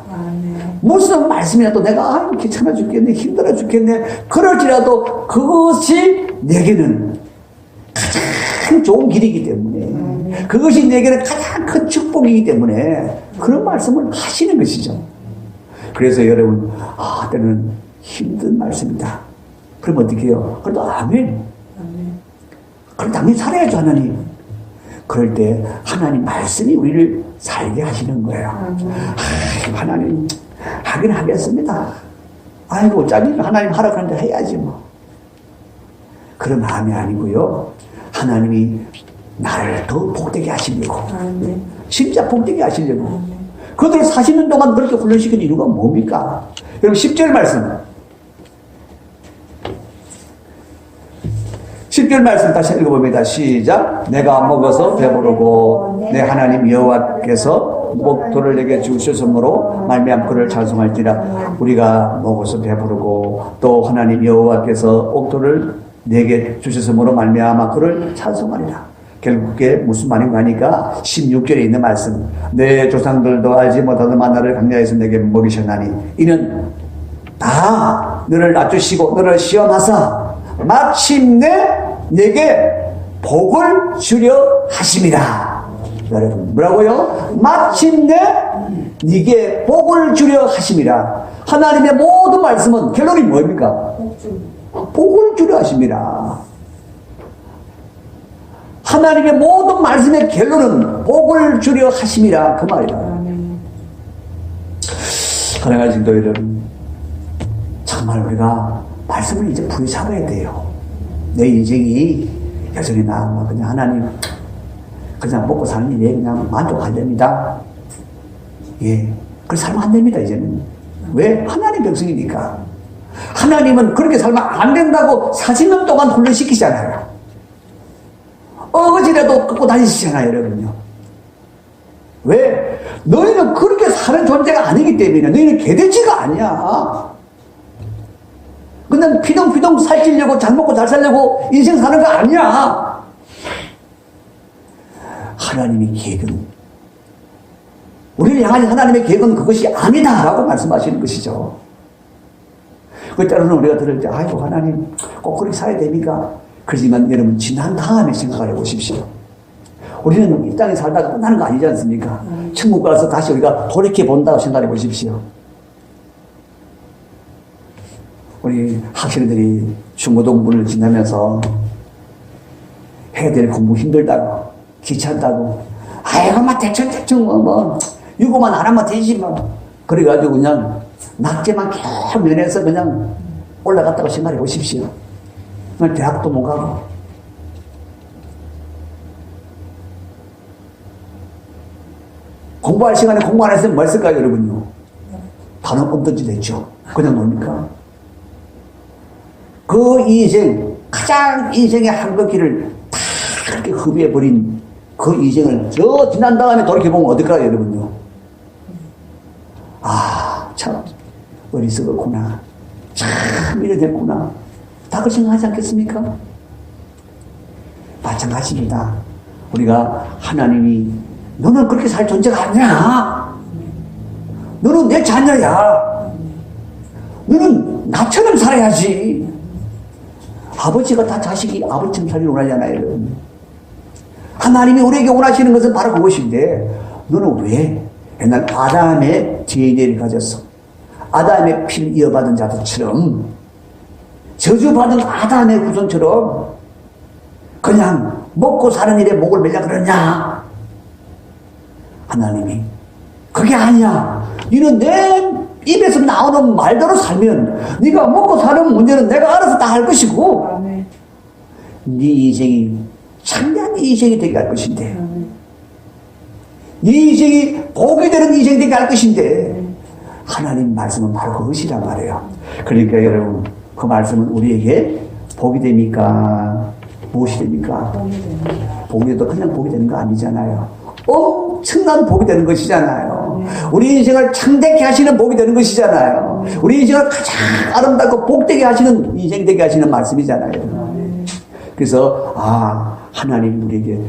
무슨 말씀이라도 내가 귀찮아 죽겠네 힘들어 죽겠네 그럴지라도 그것이 내게는 가장 좋은 길이기 때문에 그것이 내게는 가장 큰 축복이기 때문에 그런 말씀을 하시는 것이죠. 그래서 여러분 때는 힘든 말씀이다. 그럼 어떻게 해요? 그래도 아멘. 그럼 당연히 살아야죠 하나님. 그럴 때 하나님 말씀이 우리를 살게 하시는 거예요. 하나님 하긴 하겠습니다. 아이고 어차피 하나님 하라 그러는데 해야지 뭐. 그런 마음이 아니고요. 하나님이 나를 더 복되게 하시려고 진짜 복되게 하시려고 그들을 40년 동안 그렇게 훈련시킨 이유가 뭡니까? 여러분 10절 말씀 10절 말씀 다시 읽어봅니다. 시작. 내가 먹어서 배부르고 내 하나님 여호와께서 목도를 내게 주셨으므로 말미암아 그를 찬송할지라. 우리가 먹어서 배부르고 또 하나님 여호와께서 옥토를 내게 주셨으므로 말미암아 그를 찬송하리라. 결국에 무슨 말인가 하니까 16절에 있는 말씀. 내 조상들도 알지 못하던 만나를 광야에서 내게 먹이셨나니 이는 다 너를 낮추시고 너를 시험하사 마침내 내게 복을 주려 하심이라. 여러분 뭐라고요? 마침내 네게 복을 주려 하심이라. 하나님의 모든 말씀은 결론이 뭡니까? 복을 주려 하심이라. 하나님의 모든 말씀의 결론은 복을 주려 하심이라 그 말이다. 사랑하는 성도 여러분, 정말 우리가 말씀을 이제 부여잡아야 돼요. 내 인생이 여전히 그냥 하나님 그냥 먹고 사는 일에 그냥 만족하렵니다. 예, 그렇게 살면 안 됩니다. 이제는 왜? 하나님 백성이니까. 하나님은 그렇게 살면 안 된다고 40년 동안 훈련시키잖아요. 어거지라도 끄고 다니시잖아요, 여러분요. 왜? 너희는 그렇게 사는 존재가 아니기 때문에 너희는 개돼지가 아니야. 그냥 피동피동 살찌려고 잘 먹고 잘 살려고 인생 사는 거 아니야. 하나님의 계획은 우리를 향한 하나님의 계획은 그것이 아니다라고 말씀하시는 것이죠. 그 때로는 우리가 들을 때 아이고 하나님 꼭 그렇게 살아야 됩니까? 그렇지만 여러분 지난 다음에 생각을 해보십시오. 우리는 이 땅에 살다가 끝나는 거 아니지 않습니까? 천국 가서 다시 우리가 돌이켜본다고 생각해 보십시오. 우리 학생들이 중고등부를 지나면서 해야 될 공부 힘들다고 귀찮다고 아이고 막 대충 유고만 안 하면 되지 뭐 그래가지고 그냥 낙제만 계속 면해서 그냥 올라갔다고 생각해 보십시오. 대학도 못 가고. 공부할 시간에 공부 안 했으면 뭐 했을까요, 여러분요? 단어 엉뚱짓 했죠. 그냥 뭡니까? 그 인생, 가장 인생의 한국기를 다 그렇게 허비해버린 그 인생을 저 지난 다음에 돌이켜보면 어떨까요, 여러분요? 아, 참, 어리석었구나. 참, 이래 됐구나. 다 그렇게 생각하지 않겠습니까? 마찬가지입니다. 우리가 하나님이 너는 그렇게 살 존재가 아니야. 너는 내 자녀야. 너는 나처럼 살아야지. 아버지가 다 자식이 아버지처럼 살기를 원하잖아요, 여러분. 하나님이 우리에게 원하시는 것은 바로 그것인데, 너는 왜 옛날 아담의 DNA를 가졌어? 아담의 피를 이어받은 자들처럼, 저주받은 아담의 후손처럼, 그냥 먹고 사는 일에 목을 매려 그러냐? 하나님이 그게 아니야. 너는 내 입에서 나오는 말대로 살면 네가 먹고 사는 문제는 내가 알아서 다 할 것이고 네 인생이 참된 인생이 되게 할 것인데 네 인생이 복이 되는 인생이 되게 할 것인데 하나님 말씀은 바로 그것이란 말이에요. 그러니까 여러분 그 말씀은 우리에게 복이 됩니까? 무엇이 됩니까? 복이 돼도 그냥 복이 되는 거 아니잖아요. 엄청난 복이 되는 것이잖아요. 우리 인생을 창대케 하시는 복이 되는 것이잖아요. 우리 인생을 가장 아름답고 복되게 하시는 인생 되게 하시는 말씀이잖아요. 그래서 하나님 우리에게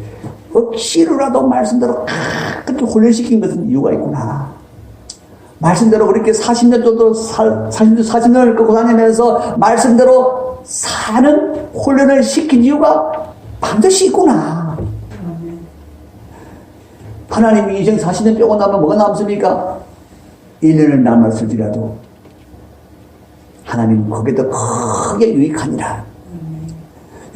억지로라도 말씀대로 그렇게 훈련시킨 것은 이유가 있구나. 말씀대로 그렇게 40년을 끌고 다니면서 말씀대로 사는 훈련을 시킨 이유가 반드시 있구나. 하나님이 인생 40년 빼고 나면 뭐가 남습니까? 1년을 남았을지라도 하나님 거기에 더 크게 유익하니라.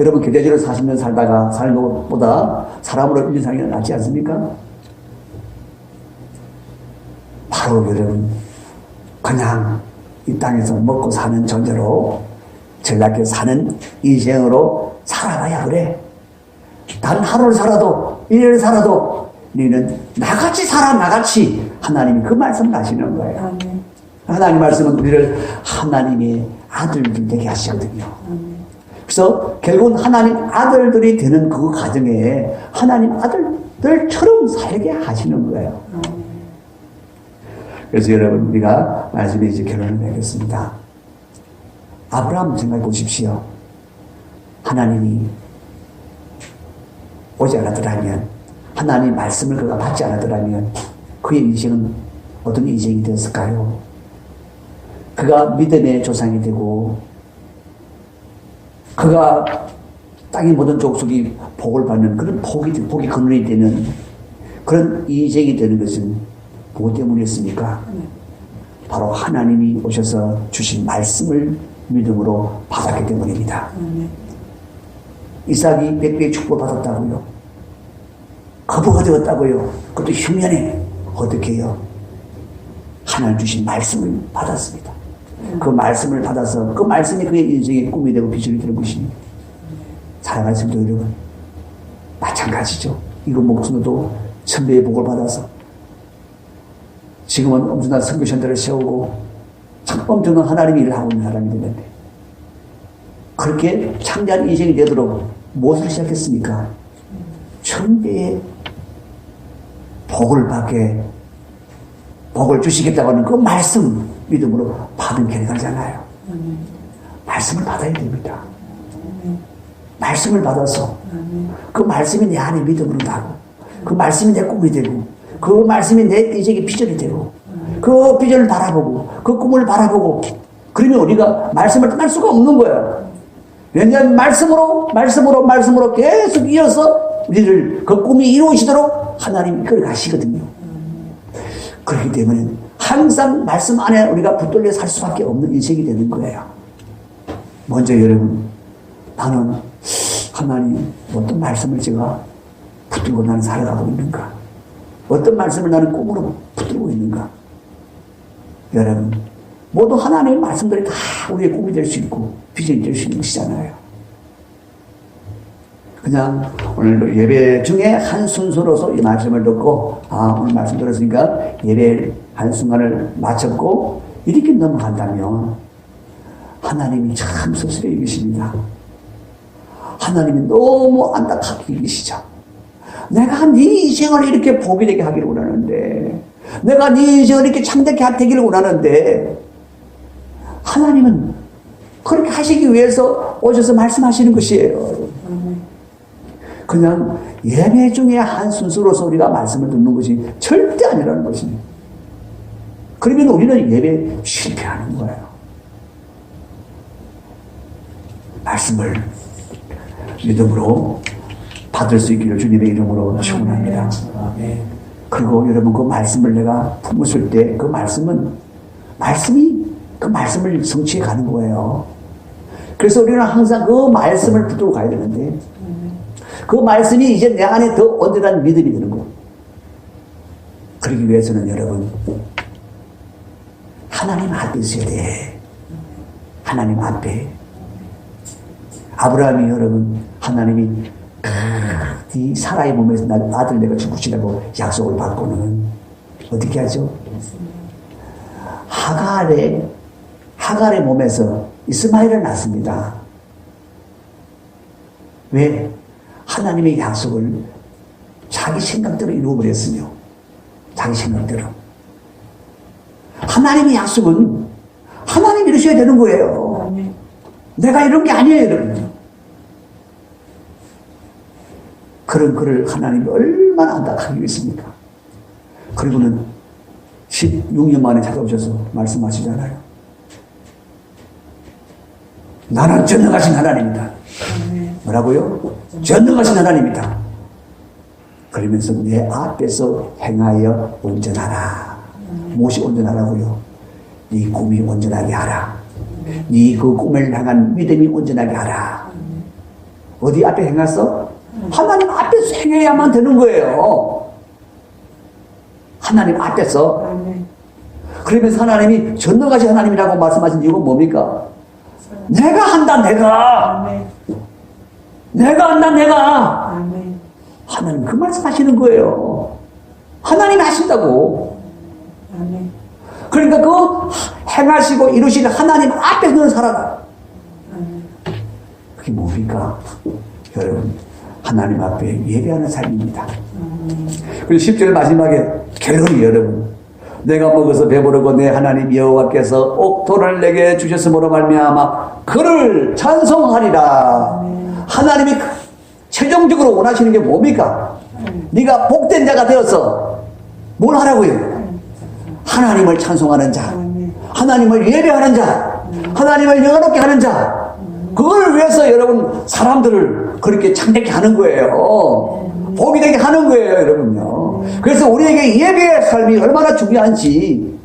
여러분 교대적으로 40년 살다가 사는 것보다 사람으로 1년 사는 게 낫지 않습니까? 바로 여러분 그냥 이 땅에서 먹고 사는 존재로 전략게 사는 인생으로 살아가야 그래. 단 하루를 살아도 1년을 살아도 너희는 나같이 살아 나같이 하나님이 그 말씀을 하시는 거예요. 하나님 말씀은 우리를 하나님의 아들들 되게 하시거든요. 그래서 결국은 하나님 아들들이 되는 그 과정에 하나님 아들들처럼 살게 하시는 거예요. 그래서 여러분 우리가 말씀에 이제 결론을 내겠습니다. 아브라함 생각해 보십시오. 하나님이 오지 않았더라면 하나님 말씀을 그가 받지 않았더라면 그의 인생은 어떤 인생이 되었을까요? 그가 믿음의 조상이 되고 그가 땅의 모든 족속이 복을 받는 그런 복이 근원이 되는 그런 인생이 되는 것은 무엇 때문이었습니까? 바로 하나님이 오셔서 주신 말씀을 믿음으로 받았기 때문입니다. 이삭이 100배의 축복을 받았다고요. 거부가 되었다고요. 그것도 흉년에 어떻게 해요? 하나님 주신 말씀을 받았습니다. 그 말씀을 받아서 그 말씀이 그의 인생의 꿈이 되고 비전이 되는 것이니 살아가십니다 여러분. 마찬가지죠. 이거 목숨도 천배의 복을 받아서 지금은 엄청난 선교센터를 세우고 참 엄청난 하나님의 일을 하고 있는 사람이 되는데 그렇게 창대한 인생이 되도록 무엇을 시작했습니까? 천배의 복을 받게 복을 주시겠다고 하는 그 말씀 믿음으로 받은 결과잖아요. 말씀을 받아야 됩니다. 말씀을 받아서 그 말씀이 내 안에 믿음으로 나고 그 말씀이 내 꿈이 되고 그 말씀이 내 인생의 비전이 되고 그 비전을 바라보고 그 꿈을 바라보고 그러면 우리가 말씀을 떠날 수가 없는 거예요. 왜냐하면 말씀으로 계속 이어서 우리를 그 꿈이 이루어지도록 하나님이 이끌어 가시거든요. 그렇기 때문에 항상 말씀 안에 우리가 붙들려 살 수밖에 없는 인생이 되는 거예요. 먼저 여러분, 나는 하나님 어떤 말씀을 제가 붙들고 나는 살아가고 있는가? 어떤 말씀을 나는 꿈으로 붙들고 있는가? 여러분, 모두 하나님의 말씀들이 다 우리의 꿈이 될 수 있고 비전이 될 수 있는 것이잖아요. 그냥 오늘 예배 중에 한 순서로서 이 말씀을 듣고 오늘 말씀 들었으니까 예배 한 순간을 마쳤고 이렇게 넘어간다면 하나님이 참 스스로 이기십니다. 하나님이 너무 안타깝게 이기시죠. 내가 네 인생을 이렇게 복이 되게 하기를 원하는데, 내가 네 인생을 이렇게 참되게 되기를 원하는데, 하나님은 그렇게 하시기 위해서 오셔서 말씀하시는 것이에요. 그냥 예배 중에 한 순서로서 우리가 말씀을 듣는 것이 절대 아니라는 것입니다. 그러면 우리는 예배에 실패하는 거예요. 말씀을 믿음으로 받을 수 있기를 주님의 이름으로 축원합니다. 그리고 여러분 그 말씀을 내가 품었을 때 그 말씀이 그 말씀을 성취해 가는 거예요. 그래서 우리는 항상 그 말씀을 붙들고 가야 되는데 그 말씀이 이제 내 안에 더 온전한 믿음이 되는 거예요. 그러기 위해서는 여러분 하나님 앞에 있어야 돼. 하나님 앞에. 아브라함이 여러분 하나님이 이 사라의 몸에서 아들 내가 죽으시라고 약속을 받고는 어떻게 하죠? 하갈의 몸에서 이스마엘을 낳습니다. 왜? 하나님의 약속을 자기 생각대로 이루어버렸으며 자기 생각대로 하나님의 약속은 하나님이 이루셔야 되는 거예요. 내가 이런 게 아니에요, 여러분. 그런 그를 하나님이 얼마나 안타깝게 했습니까? 그리고는 16년 만에 찾아오셔서 말씀하시잖아요. 나는 전능하신 하나님이다. 뭐라고요? 전능하신 하나님이다. 그러면서 내 앞에서 행하여 온전하라. 무엇이 온전하라고요? 네 꿈이 온전하게 하라. 네 그 꿈을 향한 믿음이 온전하게 하라. 어디 앞에 행했어? 하나님 앞에서 행해야만 되는 거예요. 하나님 앞에서. 그러면서 하나님이 전능하신 하나님이라고 말씀하신 이유가 뭡니까? 내가 한다, 내가 한다, 내가. 하나님 그 말씀 하시는 거예요. 하나님이 하신다고. 그러니까 그 행하시고 이루시는 하나님 앞에서 너는 살아라. 그게 뭡니까? 여러분, 하나님 앞에 예배하는 삶입니다. 그리고 10절 마지막에 결론이 여러분, 내가 먹어서 배부르고 내 하나님 여호와께서 옥토를 내게 주셨으므로 말미암아 그를 찬송하리라. 하나님이 최종적으로 원하시는 게 뭡니까? 네가 복된 자가 되어서 뭘 하라고요? 하나님을 찬송하는 자, 하나님을 예배하는 자, 하나님을 영화롭게 하는 자, 그걸 위해서 여러분 사람들을 그렇게 참되게 하는 거예요. 복이 되게 하는 거예요, 여러분요. 그래서 우리에게 예배의 삶이 얼마나 중요한지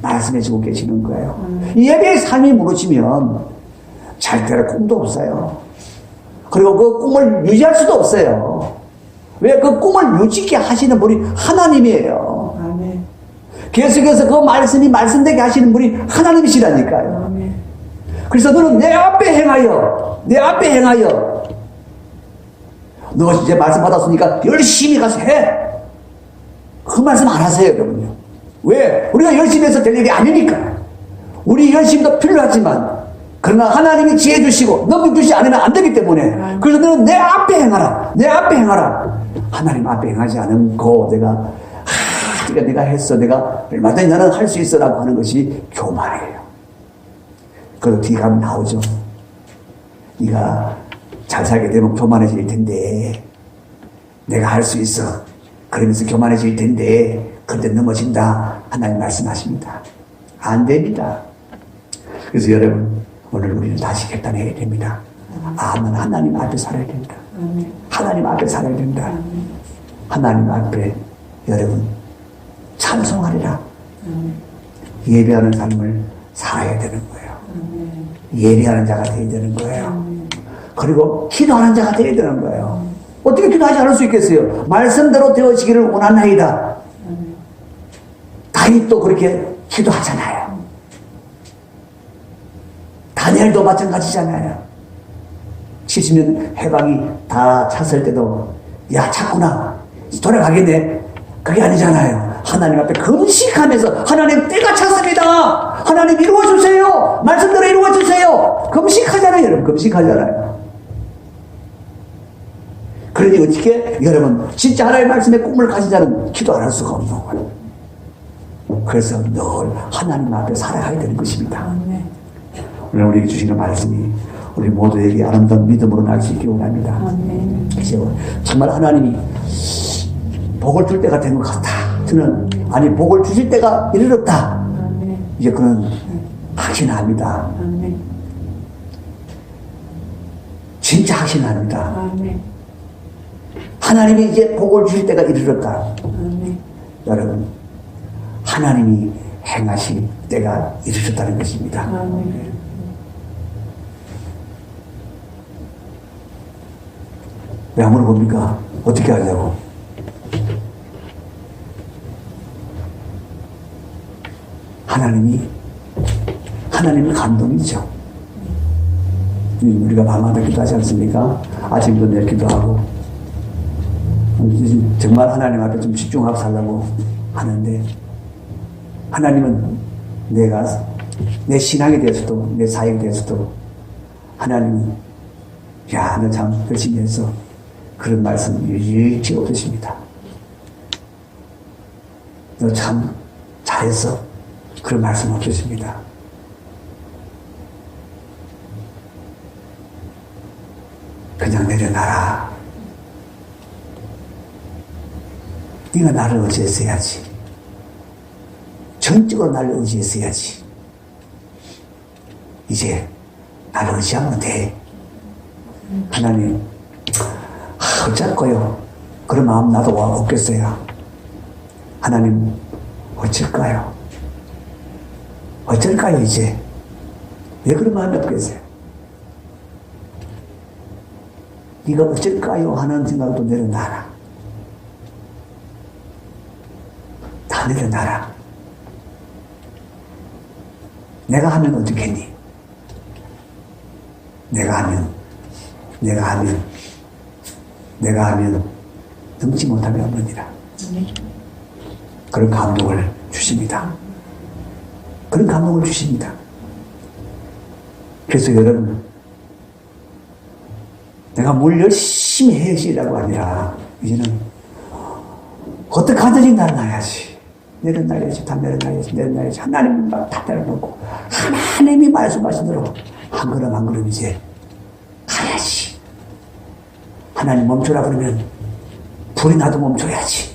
말씀해주고 계시는 거예요. 이 예배의 삶이 무너지면 절대로 꿈도 없어요. 그리고 그 꿈을 유지할 수도 없어요. 왜? 그 꿈을 유지케 하시는 분이 하나님이에요. 계속해서 그 말씀이 말씀되게 하시는 분이 하나님이시라니까요. 그래서 너는 내 앞에 행하여, 너 이제 말씀 받았으니까 열심히 가서 해. 그 말씀 안 하세요, 여러분요. 왜? 우리가 열심히 해서 될 일이 아니니까. 우리 열심도 필요하지만, 그러나 하나님이 지혜 주시고 넘겨주시지 않으면 안 되기 때문에, 그래서 너는 내 앞에 행하라. 하나님 앞에 행하지 않고 내가 했어. 내가 얼마든지 나는 할 수 있어. 라고 하는 것이 교만이에요. 그리고 뒤에 가면 나오죠. 네가 잘 살게 되면 교만해질 텐데, 내가 할 수 있어. 그러면서 교만해질 텐데, 그때 넘어진다. 하나님 말씀하십니다. 안 됩니다. 그래서 여러분, 오늘 우리는 다시 결단해야 됩니다. 나는 하나님 앞에 살아야 된다. 하나님 앞에 살아야 된다. 하나님 앞에 여러분, 찬송하리라. 예배하는 삶을 살아야 되는 거예요. 예배하는 자가 되어야 되는 거예요. 그리고 기도하는 자가 되어야 되는 거예요. 어떻게 기도하지 않을 수 있겠어요? 말씀대로 되어지기를 원하나이다. 다윗도 그렇게 기도하잖아요. 다니엘도 마찬가지잖아요. 70년 해방이 다 찼을 때도 야 찼구나 돌아가겠네. 그게 아니잖아요. 하나님 앞에 금식하면서 하나님 때가 찼습니다. 하나님 이루어주세요. 말씀대로 이루어주세요. 금식하잖아요. 여러분 금식하잖아요. 그러니 어떻게 여러분 진짜 하나님의 말씀에 꿈을 가진 자는 기도 안 할 수가 없는 거예요. 그래서 늘 하나님 앞에 살아가야 되는 것입니다. 오늘 우리에게 주시는 말씀이 우리 모두에게 아름다운 믿음으로 날 수 있기 원합니다. 이제 정말 하나님이 복을 줄 때가 된 것 같다. 저는 아니 복을 주실 때가 이르렀다. 이제 그런 확신합니다. 진짜 확신합니다. 하나님이 이제 복을 주실 때가 이르렀다. 여러분 하나님이 행하실 때가 이르렀다는 것입니다. 왜 안 물어봅니까? 어떻게 하냐고. 하나님은 감동이죠. 우리가 밤마다 기도하지 않습니까? 아침도 내 기도하고 정말 하나님 앞에 좀 집중하고 살라고 하는데 하나님은 내가 내 신앙에 대해서도 내 사역에 대해서도 하나님은 야 너 참 열심히 해서 그런 말씀 일치 없으십니다. 너 참 잘했어. 그런 말씀 없으십니다. 그냥 내려놔라. 네가 나를 의지했어야지. 전적으로 나를 의지했어야지. 이제 나를 의지하면 돼. 하나님 어쩔 거요. 그런 마음 나도 없겠어요. 하나님 어쩔까요? 어쩔까요 이제? 왜 그런 마음이 없겠어요? 네가 어쩔까요 하는 생각도 내려놔라. 다 내려놔라. 내가 하면 어떻겠니? 내가 하면 넘지 못하면 없느니라. 그런 감동을 주십니다. 그런 감동을 주십니다. 그래서 여러분 내가 뭘 열심히 해야지라고 아니라 이제는 어떻게 하든지 내려놔야지. 내려놔야지. 다 내려놔야지. 하나님 다 내려놓고 하나님이 말씀하신 대로 한 걸음 한 걸음 이제 가야지. 하나님 멈춰라 그러면 불이 나도 멈춰야지.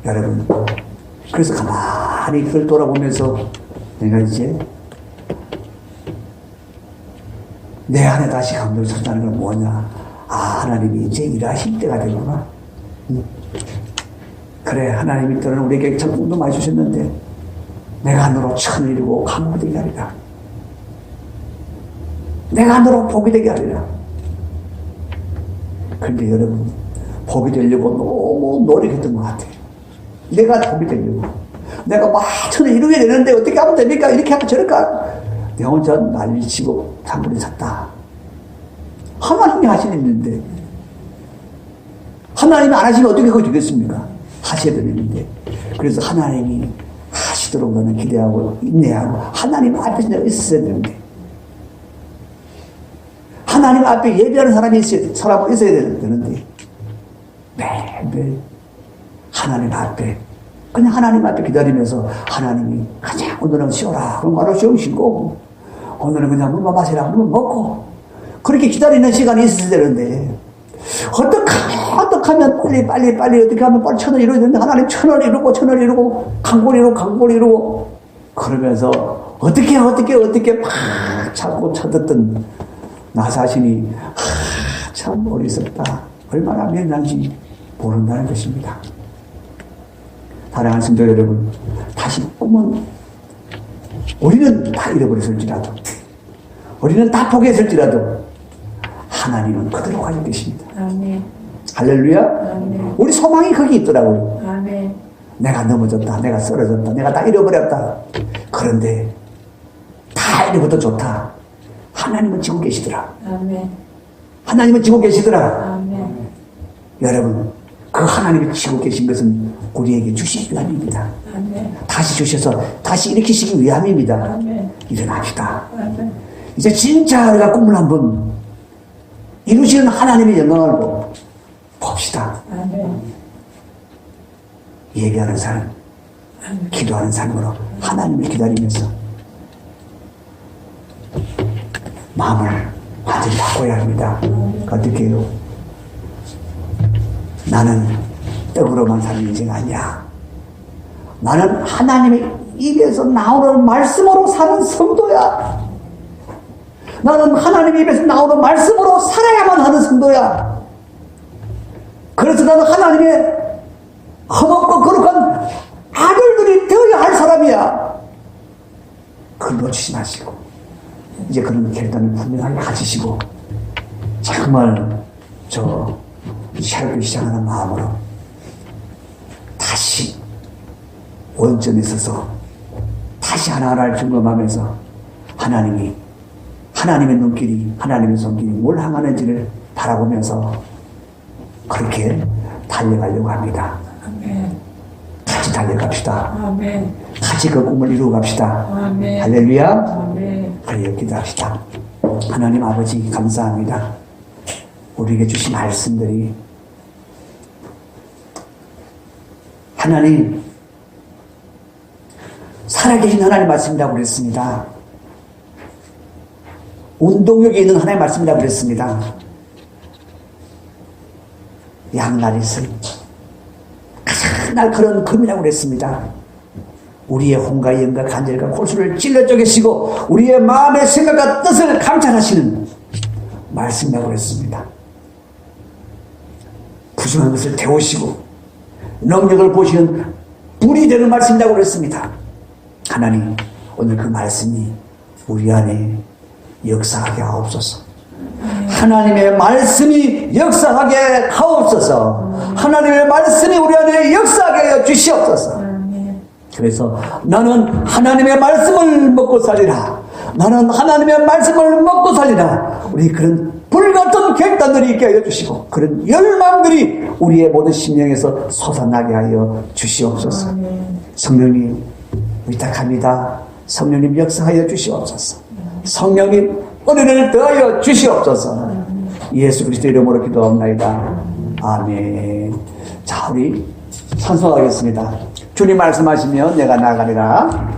여러분 그래서 가만히 그걸 돌아보면서 내가 이제 내 안에 다시 감동이 섰다는 건 뭐냐. 아 하나님이 이제 일하실 때가 되구나. 그래 하나님이 때로는 우리에게 참 꿈도 많이 주셨는데 내가 하늘로 천을 이루고 강을 되게 하리라. 내가 하늘로 복이 되게 하리라. 그런데 여러분 복이 되려고 너무 노력했던 것 같아요. 내가 복이 되려고 내가 막 천을 이루게 되는데 어떻게 하면 됩니까? 이렇게 하면 저럴까? 내 혼자 난리치고 장군이 샀다. 하나님이 하시는데 하나님이 안 하시면 어떻게 그거 되겠습니까? 하셔야 되는데 그래서 하나님이 하시도록 너는 기대하고 인내하고 하나님 앞에 내가 있어야 되는데 하나님 앞에 예배하는 사람이 있어야 되는데 매일 하나님 앞에 그냥 하나님 앞에 기다리면서 하나님이 그냥 오늘은 쉬어라 그럼 바로 쉬고 오늘은 그냥 물만 마시라 물만 먹고 그렇게 기다리는 시간이 있어야 되는데 어떻게 하면 빨리 어떻게 하면 빨리 천을 이루어야 되는데 하나님 천을 이루고 강골 이루고 그러면서 어떻게 막 자꾸 쳐듣던 나 자신이 참 어리석다 얼마나 미안한지 모른다는 것입니다. 사랑하는 성도 여러분 다시 꿈은 우리는 다 잃어버렸을지라도 우리는 다 포기했을지라도 하나님은 그대로 가지고 계십니다. 아멘. 할렐루야. 아멘. 우리 소망이 거기 있더라고요. 아멘. 내가 넘어졌다. 내가 쓰러졌다. 내가 다 잃어버렸다. 그런데 다 이래부터 좋다. 하나님은 지고 계시더라. 아멘. 하나님은 지고 계시더라. 아멘. 여러분, 그 하나님이 지고 계신 것은 우리에게 주실 위함입니다. 아멘. 다시 주셔서 다시 일으키시기 위함입니다. 아멘. 일어납시다. 아멘. 이제 진짜 우리가 꿈을 한번 이루시는 하나님의 영광을 봅시다. 아멘. 예배하는 삶, 기도하는 삶으로 하나님을 기다리면서 마음을 완전히 바꿔야 합니다. 어떻게 해요? 나는 떡으로만 사는 인생 아니야. 나는 하나님의 입에서 나오는 말씀으로 사는 성도야. 나는 하나님의 입에서 나오는 말씀으로 살아야만 하는 성도야. 그래서 나는 하나님의 험없고 거룩한 아들들이 되어야 할 사람이야. 그걸 놓치지 마시고 이제 그런 결단을 분명하게 가지시고 정말 새롭게 시작하는 마음으로 다시 원점에 서서 다시 하나하나를 점검하면서 하나님의 눈길이, 하나님의 손길이 뭘 향하는지를 바라보면서 그렇게 달려가려고 합니다. 아멘. 같이 달려갑시다. 아멘. 같이 그 꿈을 이루어 갑시다. 아멘. 할렐루야. 아멘. 그래, 기도합시다. 하나님 아버지 감사합니다. 우리에게 주신 말씀들이 하나님 살아계신 하나님 말씀이라고 그랬습니다. 운동력이 있는 하나님 말씀이라고 그랬습니다. 양날이슬 가장 날카로운 금이라고 그랬습니다. 우리의 혼과 영과 간절과 골수를 찔러 쪼개시고 우리의 마음의 생각과 뜻을 감찰하시는 말씀이라고 그랬습니다. 부정한 것을 태우시고 능력을 보시는 불이 되는 말씀이라고 그랬습니다. 하나님, 오늘 그 말씀이 우리 안에 역사하게 하옵소서. 하나님의 말씀이 역사하게 하옵소서. 하나님의 말씀이 우리 안에 역사하게 하여 주시옵소서. 그래서 나는 하나님의 말씀을 먹고 살리라. 나는 하나님의 말씀을 먹고 살리라. 우리 그런 불같은 결단들이 있게 하여 주시고 그런 열망들이 우리의 모든 심령에서 솟아나게 하여 주시옵소서. 성령님 위탁합니다. 성령님 역사하여 주시옵소서. 성령님 은혜를 더하여 주시옵소서. 예수 그리스도 이름으로 기도합나이다. 아멘. 자, 우리 찬송하겠습니다. 주님 말씀하시면 내가 나가리라.